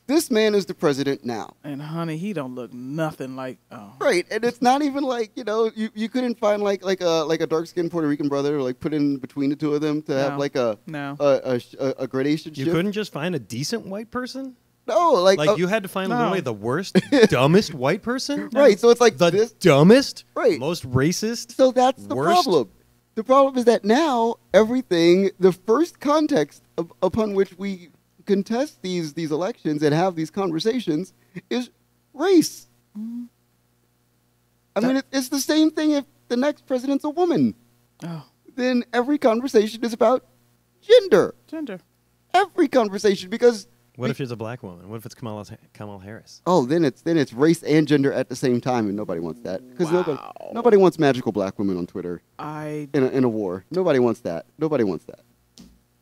This man is the president now. And honey, he don't look nothing like. Oh. Right, and it's not even like, you couldn't find like a dark skinned Puerto Rican brother, or like put in between the 2 of them to have No. like a No. a gradation You shift. couldn't just find a decent white person? No, like You had to find No. literally the worst, dumbest white person? right. So it's like The this. dumbest, Right. most racist. So that's the worst? problem. The problem is that now everything, the first context upon which we contest these elections and have these conversations is race. Mm-hmm. I mean, it's the same thing if the next president's a woman. Oh. Then every conversation is about gender. Gender. Every conversation, because What if she's a black woman? What if it's Kamala Harris? then it's race and gender at the same time, and nobody wants that, because Wow. nobody wants magical black women on Twitter I in a war. Nobody wants that. Nobody wants that.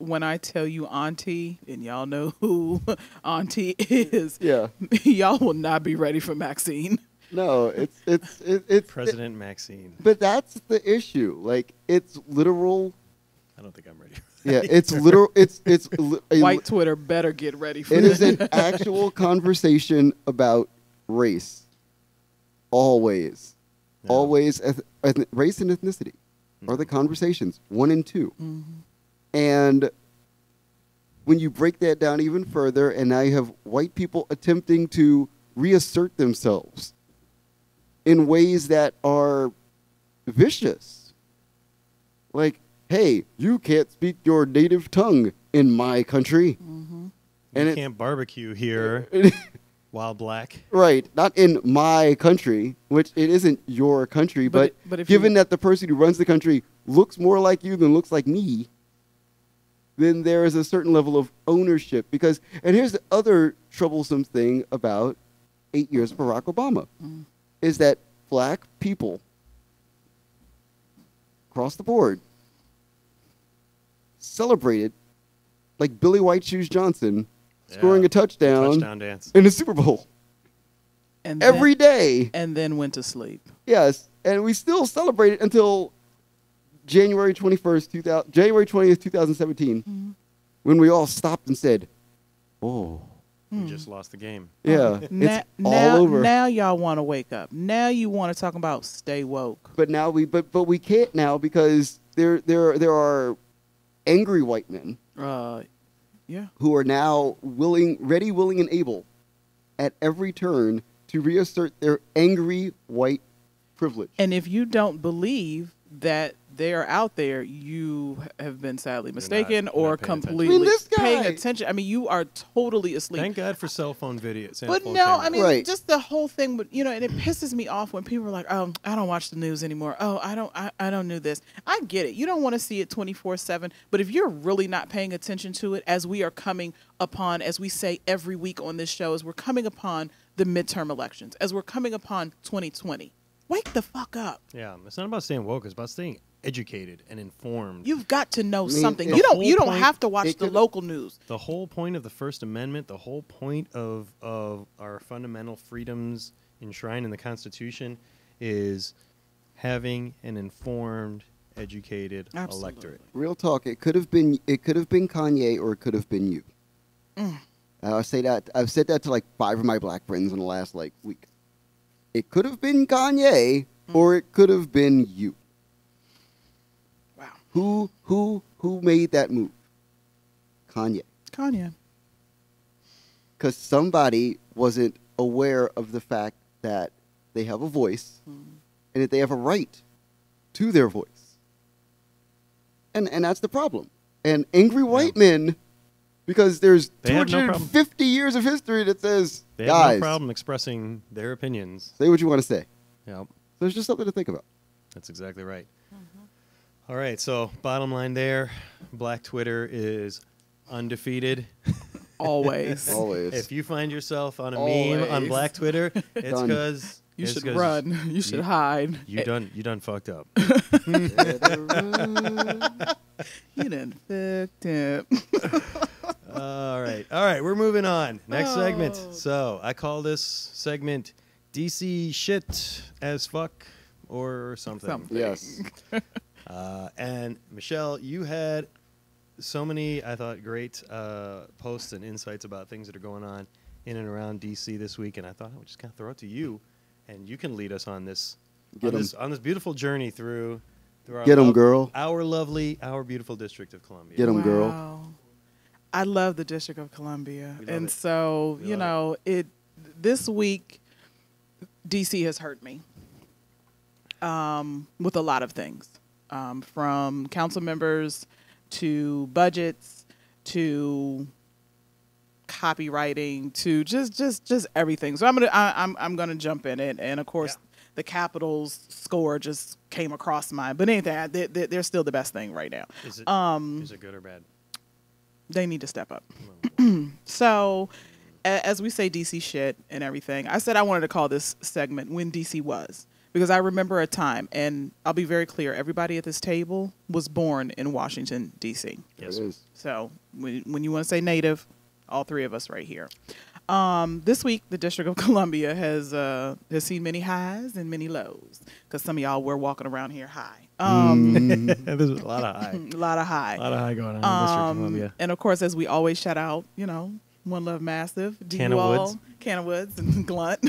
when I tell you Auntie, and y'all know who Auntie is, Yeah. y'all will not be ready for Maxine. No, it's President Maxine. But that's the issue. Like, it's literal. I don't think I'm ready. Yeah, it's literal. It's White Twitter better get ready for It this. is an actual conversation about race. Always, Yeah. always, race and ethnicity are the conversations 1 and 2. Mhm. And when you break that down even further, and now you have white people attempting to reassert themselves in ways that are vicious. Like, hey, you can't speak your native tongue in my country. Mhm. And You it- can't barbecue here while black. Right, not in my country, which it isn't your country, but but if given you- that the person who runs the country looks more like you than looks like me, then there is a certain level of ownership. Because, and here's the other troublesome thing about 8 years of Barack Obama, is that black people across the board celebrated like Billy White Shoes Johnson scoring Yeah. a touchdown Touchdown dance. in the Super Bowl and every then, day. and then went to sleep. Yes, and we still celebrate it until January 21st, January 20th, 2017, when we all stopped and said, "Oh, We just lost the game. yeah, Now, it's all over." Now y'all want to wake up. Now you want to talk about stay woke. But now but we can't now, because there are angry white men Yeah. who are now ready, willing, and able at every turn to reassert their angry white privilege. And if you don't believe that they are out there, you have been sadly mistaken you're or not paying attention. completely I mean, this guy- paying attention. I mean, you are totally asleep. Thank God for cell phone videos. But phone no, cameras. I mean, Right. just the whole thing would, and it pisses me off when people are like, "Oh, I don't watch the news anymore. Oh, I don't know this." I get it. You don't want to see it 24/7, but if you're really not paying attention to it, as we are coming upon, as we say every week on this show, as we're coming upon the midterm elections, as we're coming upon 2020, wake the fuck up. Yeah, it's not about staying woke. It's about staying educated and informed. You've got to know I mean, something. the You don't whole point- have to watch it the could- local news. The whole point of the First Amendment, the whole point of our fundamental freedoms enshrined in the Constitution is having an informed, educated Absolutely. electorate. Real talk. It could have been Kanye, or it could have been you. I say that. I've said that to like 5 of my black friends in the last week. It could have been Kanye, or it could have been you. Wow. Who made that move? Kanye. Because somebody wasn't aware of the fact that they have a voice and that they have a right to their voice. And that's the problem. And angry white men, because there's They have no problem. 250 years of history that says, They have guys, no problem expressing their opinions. say what you want to say. Yep, There's just something to think about. that's exactly right. All right, so bottom line there, Black Twitter is undefeated. Always. Always. If you find yourself on a meme on Always. Black Twitter, it's Done. because You should run. You should you- hide. You done fucked up. You done fucked up. All right, we're moving on. Next segment. Oh. So I call this segment DC shit as fuck or something. Yes. And Michelle, you had so many, I thought, great posts and insights about things that are going on in and around DC this week, and I thought I would just kind of throw it to you, and you can lead us on this Get 'em. on this beautiful journey through our Get 'em, girl. our beautiful District of Columbia. Get 'em, girl. Wow. I love the District of Columbia. We love And it. so, We love this week, DC has hurt me with a lot of things, from council members to budgets to copywriting to just everything. So I'm gonna jump in it, and of course, the Capitals score just came across mine. But anything, they're still the best thing right now. Is it good or bad? They need to step up. Well, So, as we say DC shit and everything, I said I wanted to call this segment When DC Was, because I remember a time, and I'll be very clear, everybody at this table was born in Washington, D.C. There yes. it is. So when you want to say native, all 3 of us right here. This week, the District of Columbia has seen many highs and many lows, because some of y'all were walking around here high. There's a lot of high. A lot of high. A lot of high going on in the District of Columbia. And of course, as we always shout out, One Love Massive, Can of Woods. Can of Woods, and Glunt,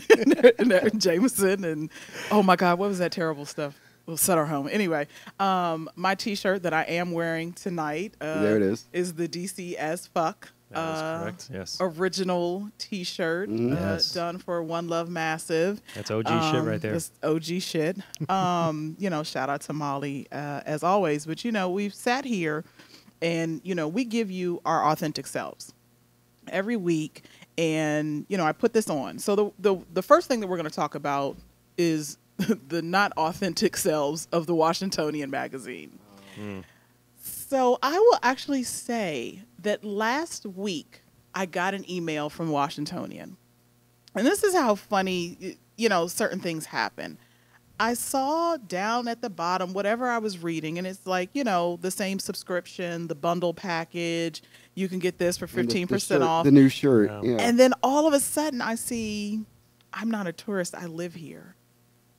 and Jameson, and oh my God, what was that terrible stuff? We'll set our home. Anyway, my T-shirt that I am wearing tonight, There it is the DC as fuck. That is correct. Yes. Original T-shirt Yes. done for One Love Massive. That's OG shit right there. That's OG shit. Shout out to Molly as always. But we've sat here, and we give you our authentic selves every week, and I put this on. So the first thing that we're going to talk about is the not authentic selves of the Washingtonian magazine. So I will actually say that last week I got an email from Washingtonian. And this is how funny, certain things happen. I saw down at the bottom, whatever I was reading, and it's like, the same subscription, the bundle package. You can get this for 15% shirt, off. The new shirt. Yeah. Yeah. And then all of a sudden I see, I'm not a tourist, I live here.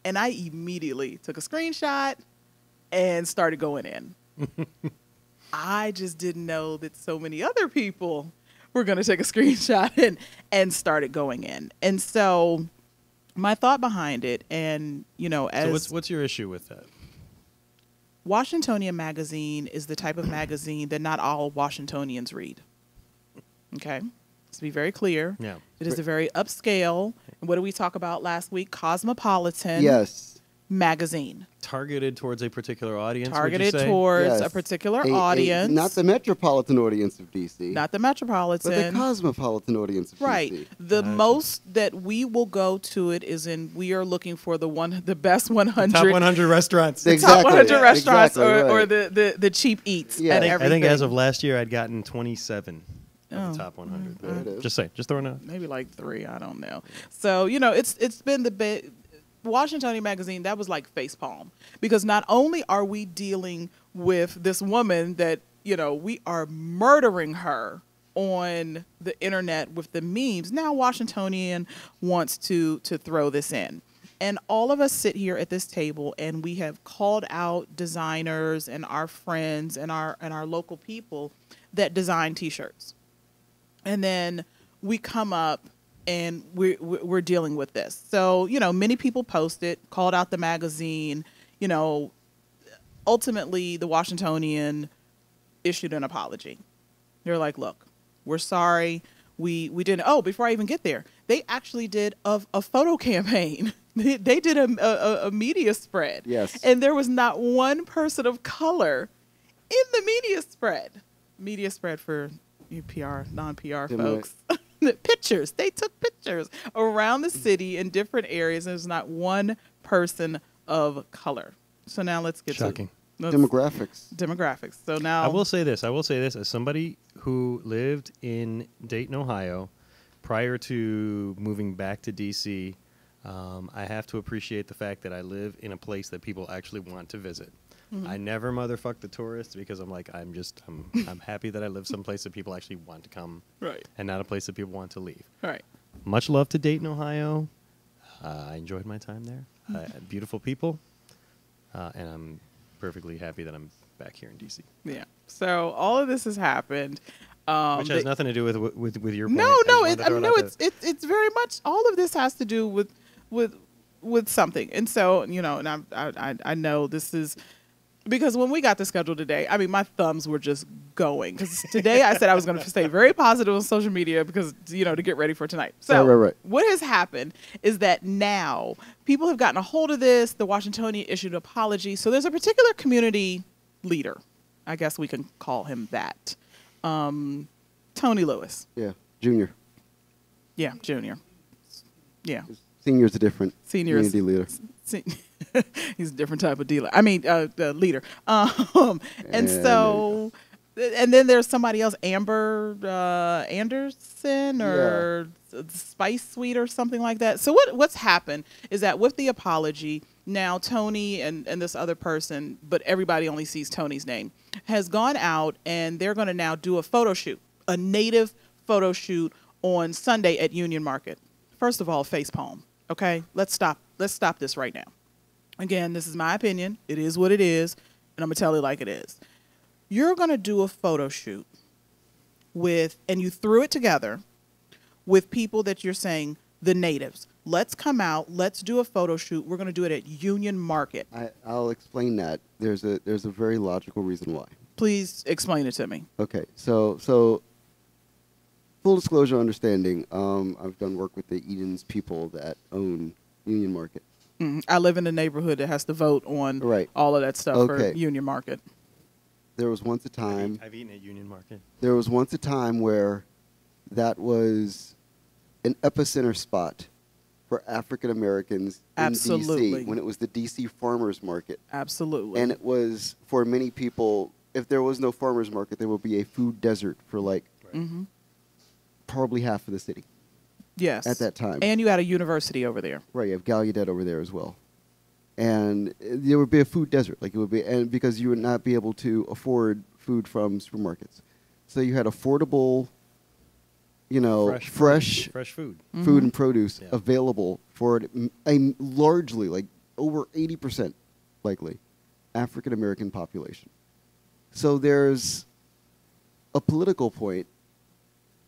And I immediately took a screenshot and started going in. I just didn't know that so many other people were going to take a screenshot and started going in. And so my thought behind it, and, as So what's your issue with that? Washingtonian magazine is the type of magazine that not all Washingtonians read. Okay? Let's be very clear. Yeah. It is a very upscale. And what did we talk about last week? Cosmopolitan. Yes. magazine. Targeted towards a particular audience. Targeted would you say? towards Yes. a particular audience. Not the metropolitan audience of DC. Not the metropolitan. But the cosmopolitan audience of Right. DC. The Gotcha. most that we will go to it is we are looking for the best 100. Top 100 restaurants. The Exactly. top 100 restaurants Exactly, or right. the cheap eats. Yeah. And I everything. think as of last year, I'd gotten 27 of Oh. the top 100. There it is. Just saying, just throwing it out. Maybe like 3, I don't know. So, it's been the big Washingtonian magazine, that was like facepalm, because not only are we dealing with this woman that, we are murdering her on the internet with the memes. Now Washingtonian wants to throw this in. And all of us sit here at this table and we have called out designers and our friends and our local people that design t-shirts. And then we come up and we're dealing with this. So, many people posted, called out the magazine. Ultimately, the Washingtonian issued an apology. They're like, look, we're sorry. We didn't. Oh, before I even get there, they actually did a photo campaign. They did a media spread. Yes. And there was not one person of color in the media spread. Media spread for you PR, non-PR folks. Pictures. They took pictures around the city in different areas. And there's not one person of color. So now let's get Shocking. to Demographics. So now I will say this. As somebody who lived in Dayton, Ohio, prior to moving back to D.C., I have to appreciate the fact that I live in a place that people actually want to visit. Mm-hmm. I never motherfuck the tourists because I'm happy that I live someplace that people actually want to come, Right. and not a place that people want to leave. Right. Much love to Dayton, Ohio. I enjoyed my time there. Beautiful people, and I'm perfectly happy that I'm back here in DC. Yeah. So all of this has happened. Which has nothing to do with your point. No, it's very much all of this has to do with something. And so, and I know this is because when we got the schedule today, I mean, my thumbs were just going because today I said I was going to stay very positive on social media because, to get ready for tonight. So right. What has happened is that now people have gotten a hold of this. The Washingtonian issued an apology. So there's a particular community leader. I guess we can call him that. Tony Lewis. Yeah, junior. Yeah, junior. Yeah. Senior's a different Senior is- community leader. He's a different type of dealer. I mean, leader. And so, and then there's somebody else, Amber Anderson or Spice Sweet or something like that. So what's happened is that with the apology, now Tony and this other person, but everybody only sees Tony's name, has gone out and they're going to now do a photo shoot, a native photo shoot on Sunday at Union Market. First of all, facepalm. Okay, let's stop this right now. Again, this is my opinion. It is what it is, and I'm going to tell it like it is. You're going to do a photo shoot and you threw it together with people that you're saying, the natives. Let's come out. Let's do a photo shoot. We're going to do it at Union Market. I'll explain that. There's a very logical reason why. Please explain it to me. Okay, so full disclosure understanding, I've done work with the Edens people that own Union Market. I live in a neighborhood that has to vote on all of that stuff for Union Market. There was once a time. I've eaten at Union Market. There was once a time where that was an epicenter spot for African Americans in DC when it was the DC Farmers Market. Absolutely. And it was, for many people, if there was no farmers market, there would be a food desert for probably half of the city. Yes. At that time. And you had a university over there. Right, you have Gallaudet over there as well. And there would be a food desert, and because you would not be able to afford food from supermarkets. So you had affordable, fresh food. Food and produce available for a largely, over 80% likely, African American population. So there's a political point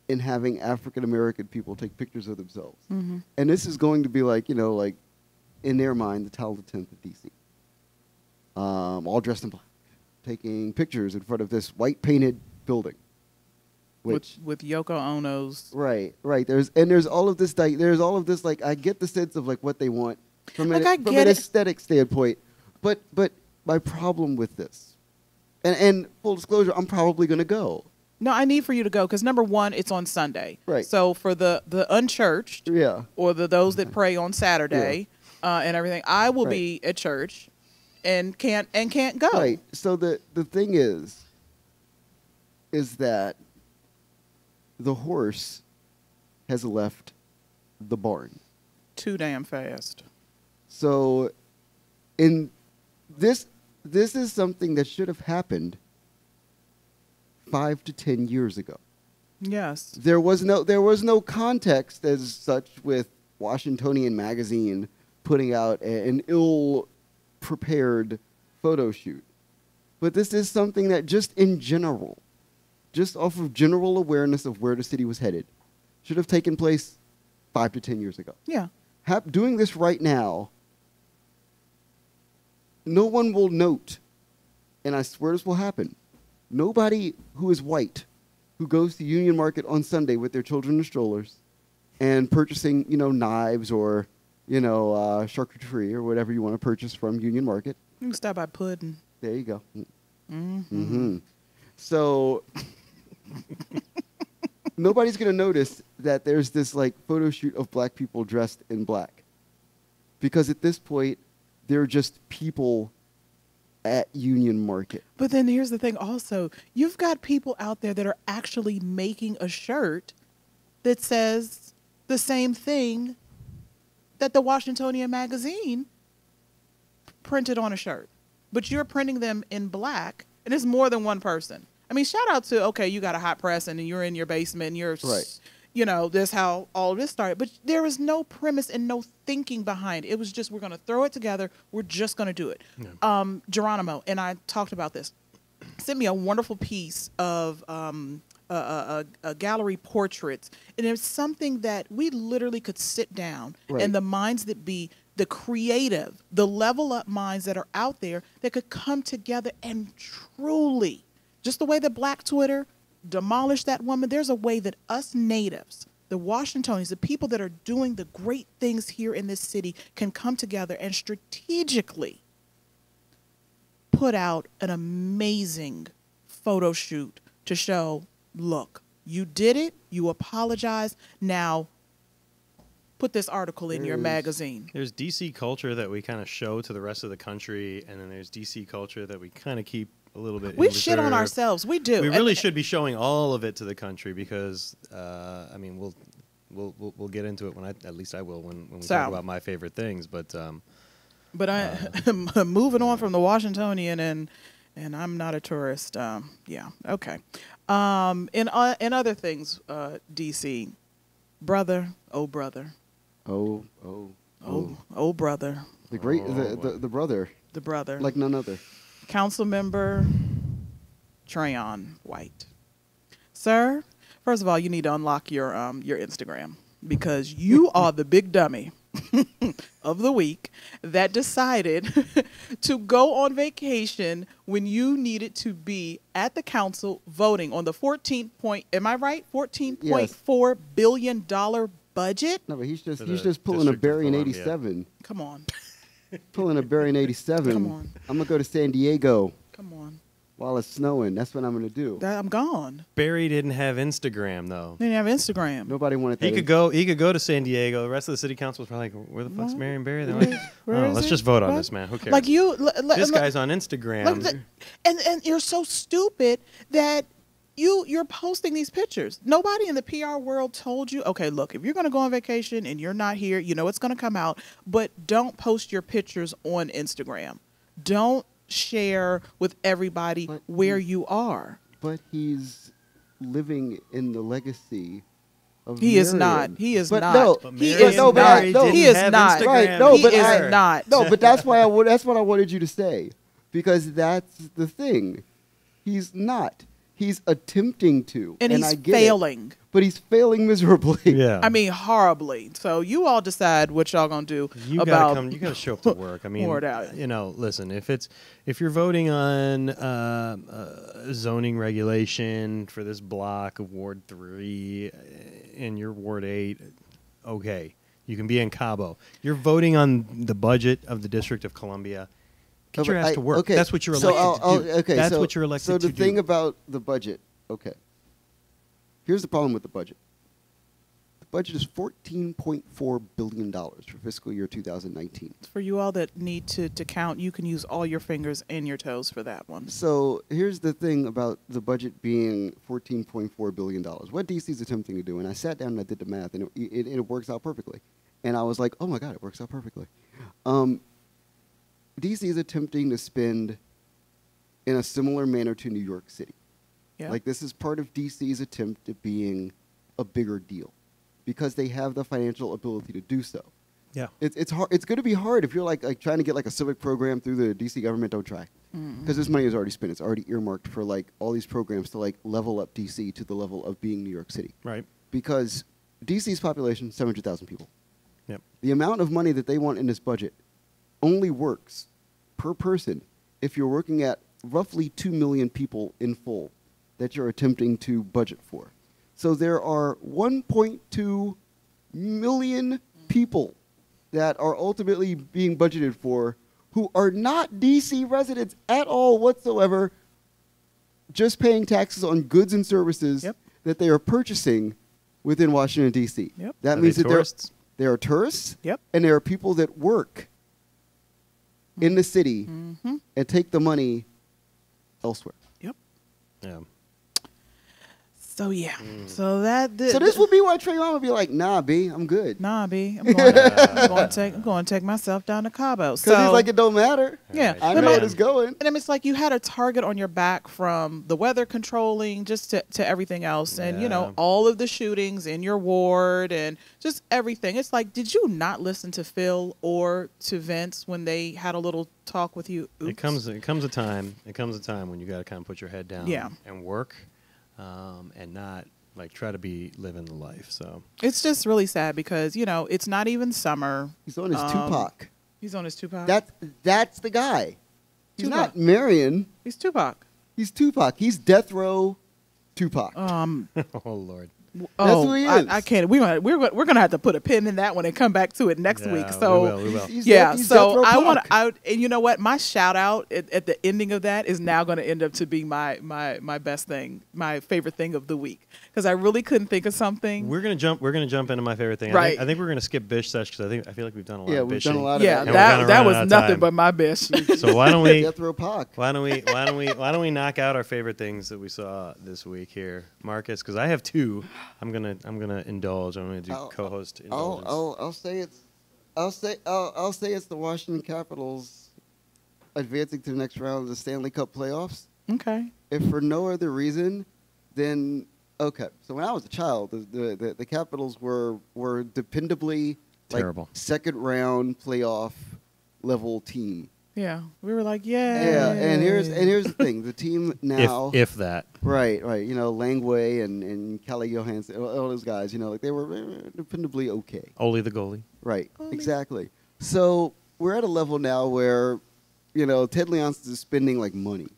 in having African American people take pictures of themselves. Mm-hmm. And this is going to be in their mind, the Talented 10th of D.C. All dressed in black, taking pictures in front of this white painted building. With Yoko Ono's. Right. There's all of this, I get the sense of what they want from Like, I from get an it. aesthetic standpoint. But my problem with this, and full disclosure, I'm probably going to go. No, I need for you to go because number one, it's on Sunday. Right. So for the unchurched, Yeah. or those that pray on Saturday, and everything, I will Right. be at church, and can't go. Right. So the thing is that the horse has left the barn. Too damn fast. So in this is something that should have happened 5 to 10 years ago. Yes. There was no context as such with Washingtonian magazine putting out an ill prepared photo shoot. But this is something that just in general, just off of general awareness of where the city was headed, should have taken place 5 to 10 years ago. Yeah. Doing this right now, no one will note, and I swear this will happen, nobody who is white who goes to Union Market on Sunday with their children in strollers and purchasing, knives or, charcuterie or whatever you want to purchase from Union Market. You can stop by pudding. There you go. Mm-hmm. Mm-hmm. So nobody's going to notice that there's this photo shoot of black people dressed in black. Because at this point, they're just people at Union Market. But then here's the thing also. You've got people out there that are actually making a shirt that says the same thing that the Washingtonian magazine printed on a shirt. But you're printing them in black, and it's more than one person. I mean, shout out to, okay, you got a hot press and you're in your basement and you're, Right. This how all of this started. But there was no premise and no thinking behind it. It was just, we're going to throw it together. We're just going to do it. Yeah. Geronimo, and I talked about this, sent me a wonderful piece of a gallery portraits. And it's something that we literally could sit down Right. and the minds that be the creative, the level up minds that are out there that could come together and truly, just the way that Black Twitter demolished that woman, there's a way that us natives, the Washingtonians, the people that are doing the great things here in this city can come together and strategically put out an amazing photo shoot to show, look, you did it, you apologized, now put this article in your magazine. There's DC culture that we kind of show to the rest of the country, and then there's DC culture that we kind of keep a little bit. We in shit on reserve. ourselves. We do. We And- really should be showing all of it to the country because, we'll get into it when at least I will when we So- talk about my favorite things. But But moving on from the Washingtonian, and I'm not a tourist. Yeah, okay. In other things, DC, brother, oh brother, Oh. oh brother, The great, Oh, the brother, the brother, like none other. Council Member Trayon White. Sir, first of all, you need to unlock your Instagram because you are the big dummy of the week that decided to go on vacation when you needed to be at the council voting on the $14.4 billion budget. No, but he's For just the pulling a District of Barry in Columbia. '87. Come on. Pulling a Barry in '87. Come on. I'm gonna go to San Diego Come on. while it's snowing. That's what I'm gonna do. I'm gone. Barry didn't have Instagram though. They didn't have Instagram. Nobody wanted that. He could go. He could go to San Diego. The rest of the city council was probably like, "Where the fuck's What? Marion Barry?" They're Where- like, where "Oh, is let's he? just vote on What? this, man. Who cares?" Like you, this guy's on Instagram. and you're so stupid that you're posting these pictures. Nobody in the PR world told you, okay, look, if you're going to go on vacation and you're not here, you know it's going to come out, but don't post your pictures on Instagram. Don't share with everybody But where you are. But he's living in the legacy of He is not. Marion. He is But not. no, But He Marion is no, but not. I- no. didn't He is have not. Instagram Right, no, He but is I- not. No, but that's why that's what I wanted you to say, because that's the thing. He's not. He's attempting to, And he's I get it, failing. but he's failing miserably. Yeah. I mean, horribly. So you all decide what y'all going to do You about gotta come. You gotta show up to work. I mean, Word out. listen. If you're voting on zoning regulation for this block of Ward 3 and you're Ward 8, okay, You can be in Cabo. You're voting on the budget of the District of Columbia. Get your ass to work. Okay, That's what you're so elected to do. Okay, That's so, what you're elected so to do. So the thing about the budget, okay. Here's the problem with the budget. The budget is $14.4 billion for fiscal year 2019. For you all that need to count, you can use all your fingers and your toes for that one. So here's the thing about the budget being $14.4 billion. What DC is attempting to do, and I sat down and I did the math, and it works out perfectly. And I was like, oh my God, it works out perfectly. DC is attempting to spend in a similar manner to New York City. Yeah. Like, this is part of DC's attempt at being a bigger deal because they have the financial ability to do so. Yeah. It's hard. It's going to be hard if you're like trying to get like a civic program through the DC government. Don't try, because this money is already spent. It's already earmarked for like all these programs to like level up DC to the level of being New York City. Right. Because DC's population 700,000 people. Yep. The amount of money that they want in this budget only works per person if you're working at roughly 2 million people in full that you're attempting to budget for. So there are 1.2 million people that are ultimately being budgeted for who are not DC residents at all whatsoever, just paying taxes on goods and services that they are purchasing within Washington, D.C. Yep. That Are means they that tourists? there are tourists, Yep. and there are people that work in the city and take the money elsewhere. Yep. Yeah. So yeah. So that. So this would be why Trayvon would be like, "Nah, B, I'm good." Nah, B. I'm going to take myself down to Cabo. Because he's like, it don't matter. Yeah. I know where it's going. And then it's like you had a target on your back from the weather controlling just to everything else. And, you know, all of the shootings in your ward and just everything. It's like, did you not listen to Phil or to Vince when they had a little talk with you? Oops. It comes a time when you got to kind of put your head down and work and not like try to be living the life. So it's just really sad because, you know, it's not even summer. He's on his Tupac. He's on his Tupac. That's the guy. He's Tupac. not Marion. He's Tupac. He's Tupac. He's death row Tupac. oh Lord. Oh, who he is. I can't. We're gonna have to put a pin in that one and come back to it next week. So we will. He's yeah. he's So death row I Pac. want to. And you know what? My shout out at the ending of that is now going to end up to be my best thing, my favorite thing of the week, because I really couldn't think of something. We're gonna jump into my favorite thing. Right. I think we're gonna skip BISH SESH because I feel like we've done a lot. Yeah, of we've bishing. done a lot of Yeah, that. And that we're was running out of nothing time. but my bish. So why don't we Death row Pac. why don't we knock out our favorite things that we saw this week here, Marcus? Because I have two. I'm gonna indulge. I'm gonna do co-host indulgence. I'll say it's the Washington Capitals advancing to the next round of the Stanley Cup playoffs. Okay. If for no other reason than okay. So when I was a child, the Capitals were dependably Terrible. second round playoff level team. Yeah, we were like, yeah. Yeah, and here's the thing: the team now, if that. right, you know, Langway and Kalle Johansson, all those guys, you know, like they were dependably okay. Ole the goalie. Right, exactly. So we're at a level now where, you know, Ted Leonsis is spending like money,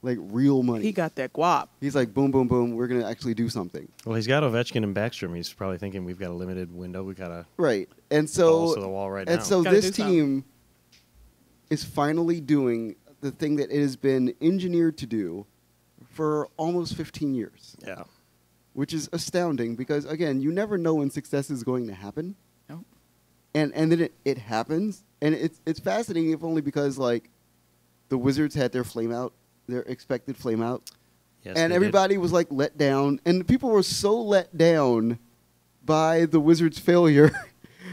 like real money. He got that guap. He's like, boom, boom, boom. We're gonna actually do something. Well, he's got Ovechkin and Backstrom. He's probably thinking we've got a limited window. We gotta Right, and balls so to the wall right and now. so Gotta this do something. team is finally doing the thing that it has been engineered to do for almost 15 years. Yeah. Which is astounding because, again, you never know when success is going to happen. Nope. And then it happens. And it's fascinating, if only because, like, the Wizards had their their expected flame out. Yes, And they everybody was, like, let down. And people were so let down by the Wizards' failure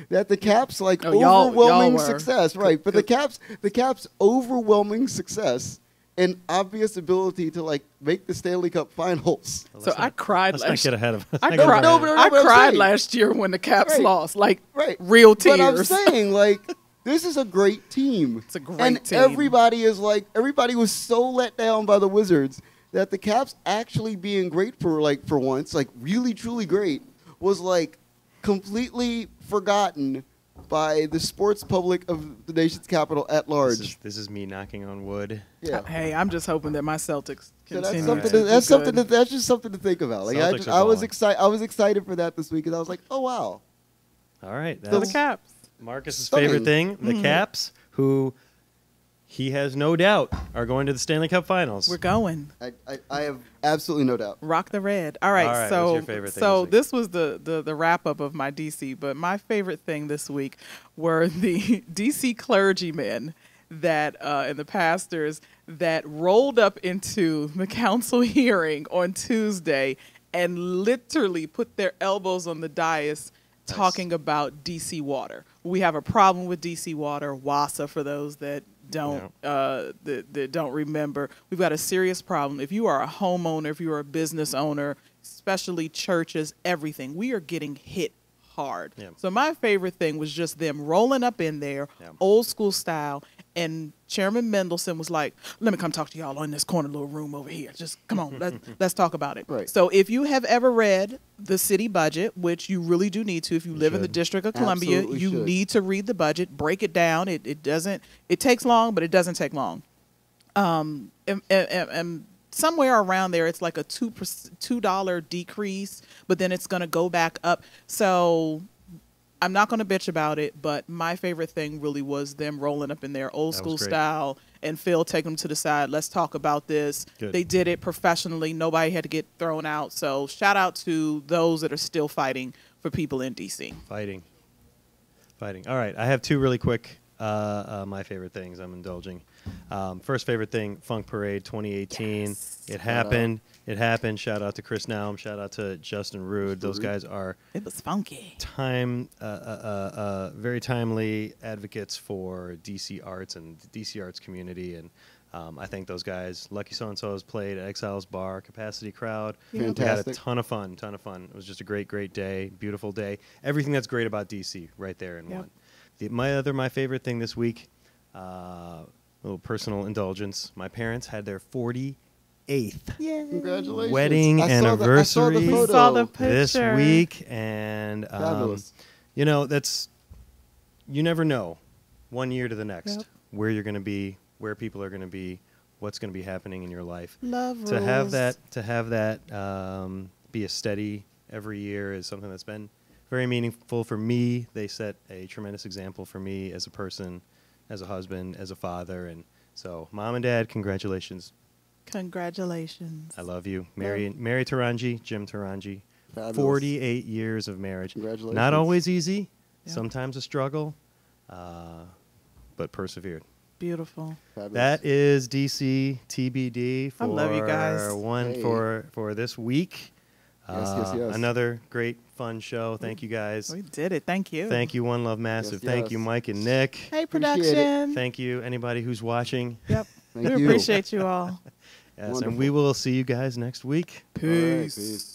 that the Caps, like, y'all overwhelming were. success. Right. But the Caps' overwhelming success and obvious ability to, like, make the Stanley Cup Finals. Well, So let's I not- cried Let's not last get ahead of us. I Let's not get cried. ahead of but us. no, I but I'm cried saying- last year when the Caps Right. lost. Like Right. real tears. But I'm saying, like, this is a great team. It's a great and team. everybody was so let down by the Wizards that the Caps actually being great for once, like really truly great, was like completely forgotten by the sports public of the nation's capital at large. This is me knocking on wood. Yeah. Hey, I'm just hoping that my Celtics So continue. that's something. to do good. That's just something to think about. Like Celtics are I was balling. excited. I was excited for that this week, and I was like, oh wow. All right. So the That's Caps. Marcus's Stunning. favorite thing, the Caps, who he has no doubt are going to the Stanley Cup Finals. We're going. I have absolutely no doubt. Rock the red. All right. All right, So, what's your favorite thing so this this was the wrap up of my DC. But my favorite thing this week were the DC clergymen that and the pastors that rolled up into the council hearing on Tuesday and literally put their elbows on the dais talking about DC water. We have a problem with DC water, WASA for those that don't that don't remember. We've got a serious problem. If you are a homeowner, if you are a business owner, especially churches, everything, we are getting hit hard. Yeah. So my favorite thing was just them rolling up in there, old school style, and Chairman Mendelson was like, let me come talk to y'all in this corner little room over here. Just come on, let's talk about it. Right. So if you have ever read the city budget, which you really do need to if you live in the District of Columbia, Absolutely you should. need to read the budget, break it down. It takes long, but it doesn't take long. And somewhere around there, it's like a $2 decrease, but then it's going to go back up. So I'm not going to bitch about it, but my favorite thing really was them rolling up in their old school great. style and Phil taking them to the side. Let's talk about this. Good. They did it professionally. Nobody had to get thrown out. So shout out to those that are still fighting for people in DC. Fighting. All right. I have two really quick my favorite things. I'm indulging. First favorite thing, Funk Parade 2018. Yes. It happened. It happened. Shout out to Chris Naum. Shout out to Justin Rude. Those guys are It was funky. very timely advocates for DC arts and the DC arts community. And I think those guys, Lucky So-and-so has played at Exiles Bar, capacity crowd. Fantastic. We had a ton of fun. It was just a great day, beautiful day. Everything that's great about DC right there in one. My favorite thing this week, little personal indulgence. My parents had their 48th Congratulations. wedding I saw the anniversary photo. We saw the this picture. week, and Fabulous. you know, you never know 1 year to the next Yep. where you're going to be, where people are going to be, what's going to be happening in your life. Love To have rules. that be a steady every year is something that's been very meaningful for me. They set a tremendous example for me as a person, as a husband, as a father, and so Mom and Dad, congratulations. Congratulations. I love you. Mary Taronji, Jim Taronji. Fabulous. 48 years of marriage. Congratulations. Not always easy, Yeah. sometimes a struggle, but persevered. Beautiful. Fabulous. That is DC TBD for I love you guys. one Hey. for this week. Yes. Another great fun show. Thank you guys. We did it. Thank you. Thank you, One Love Massive. Yes, Thank you, yes. Mike and Nick. Hey, Appreciate it. production. Thank you, anybody who's watching. Yep. Thank We you. appreciate you all. Yes, and Wonderful. we will see you guys next week. All right, peace.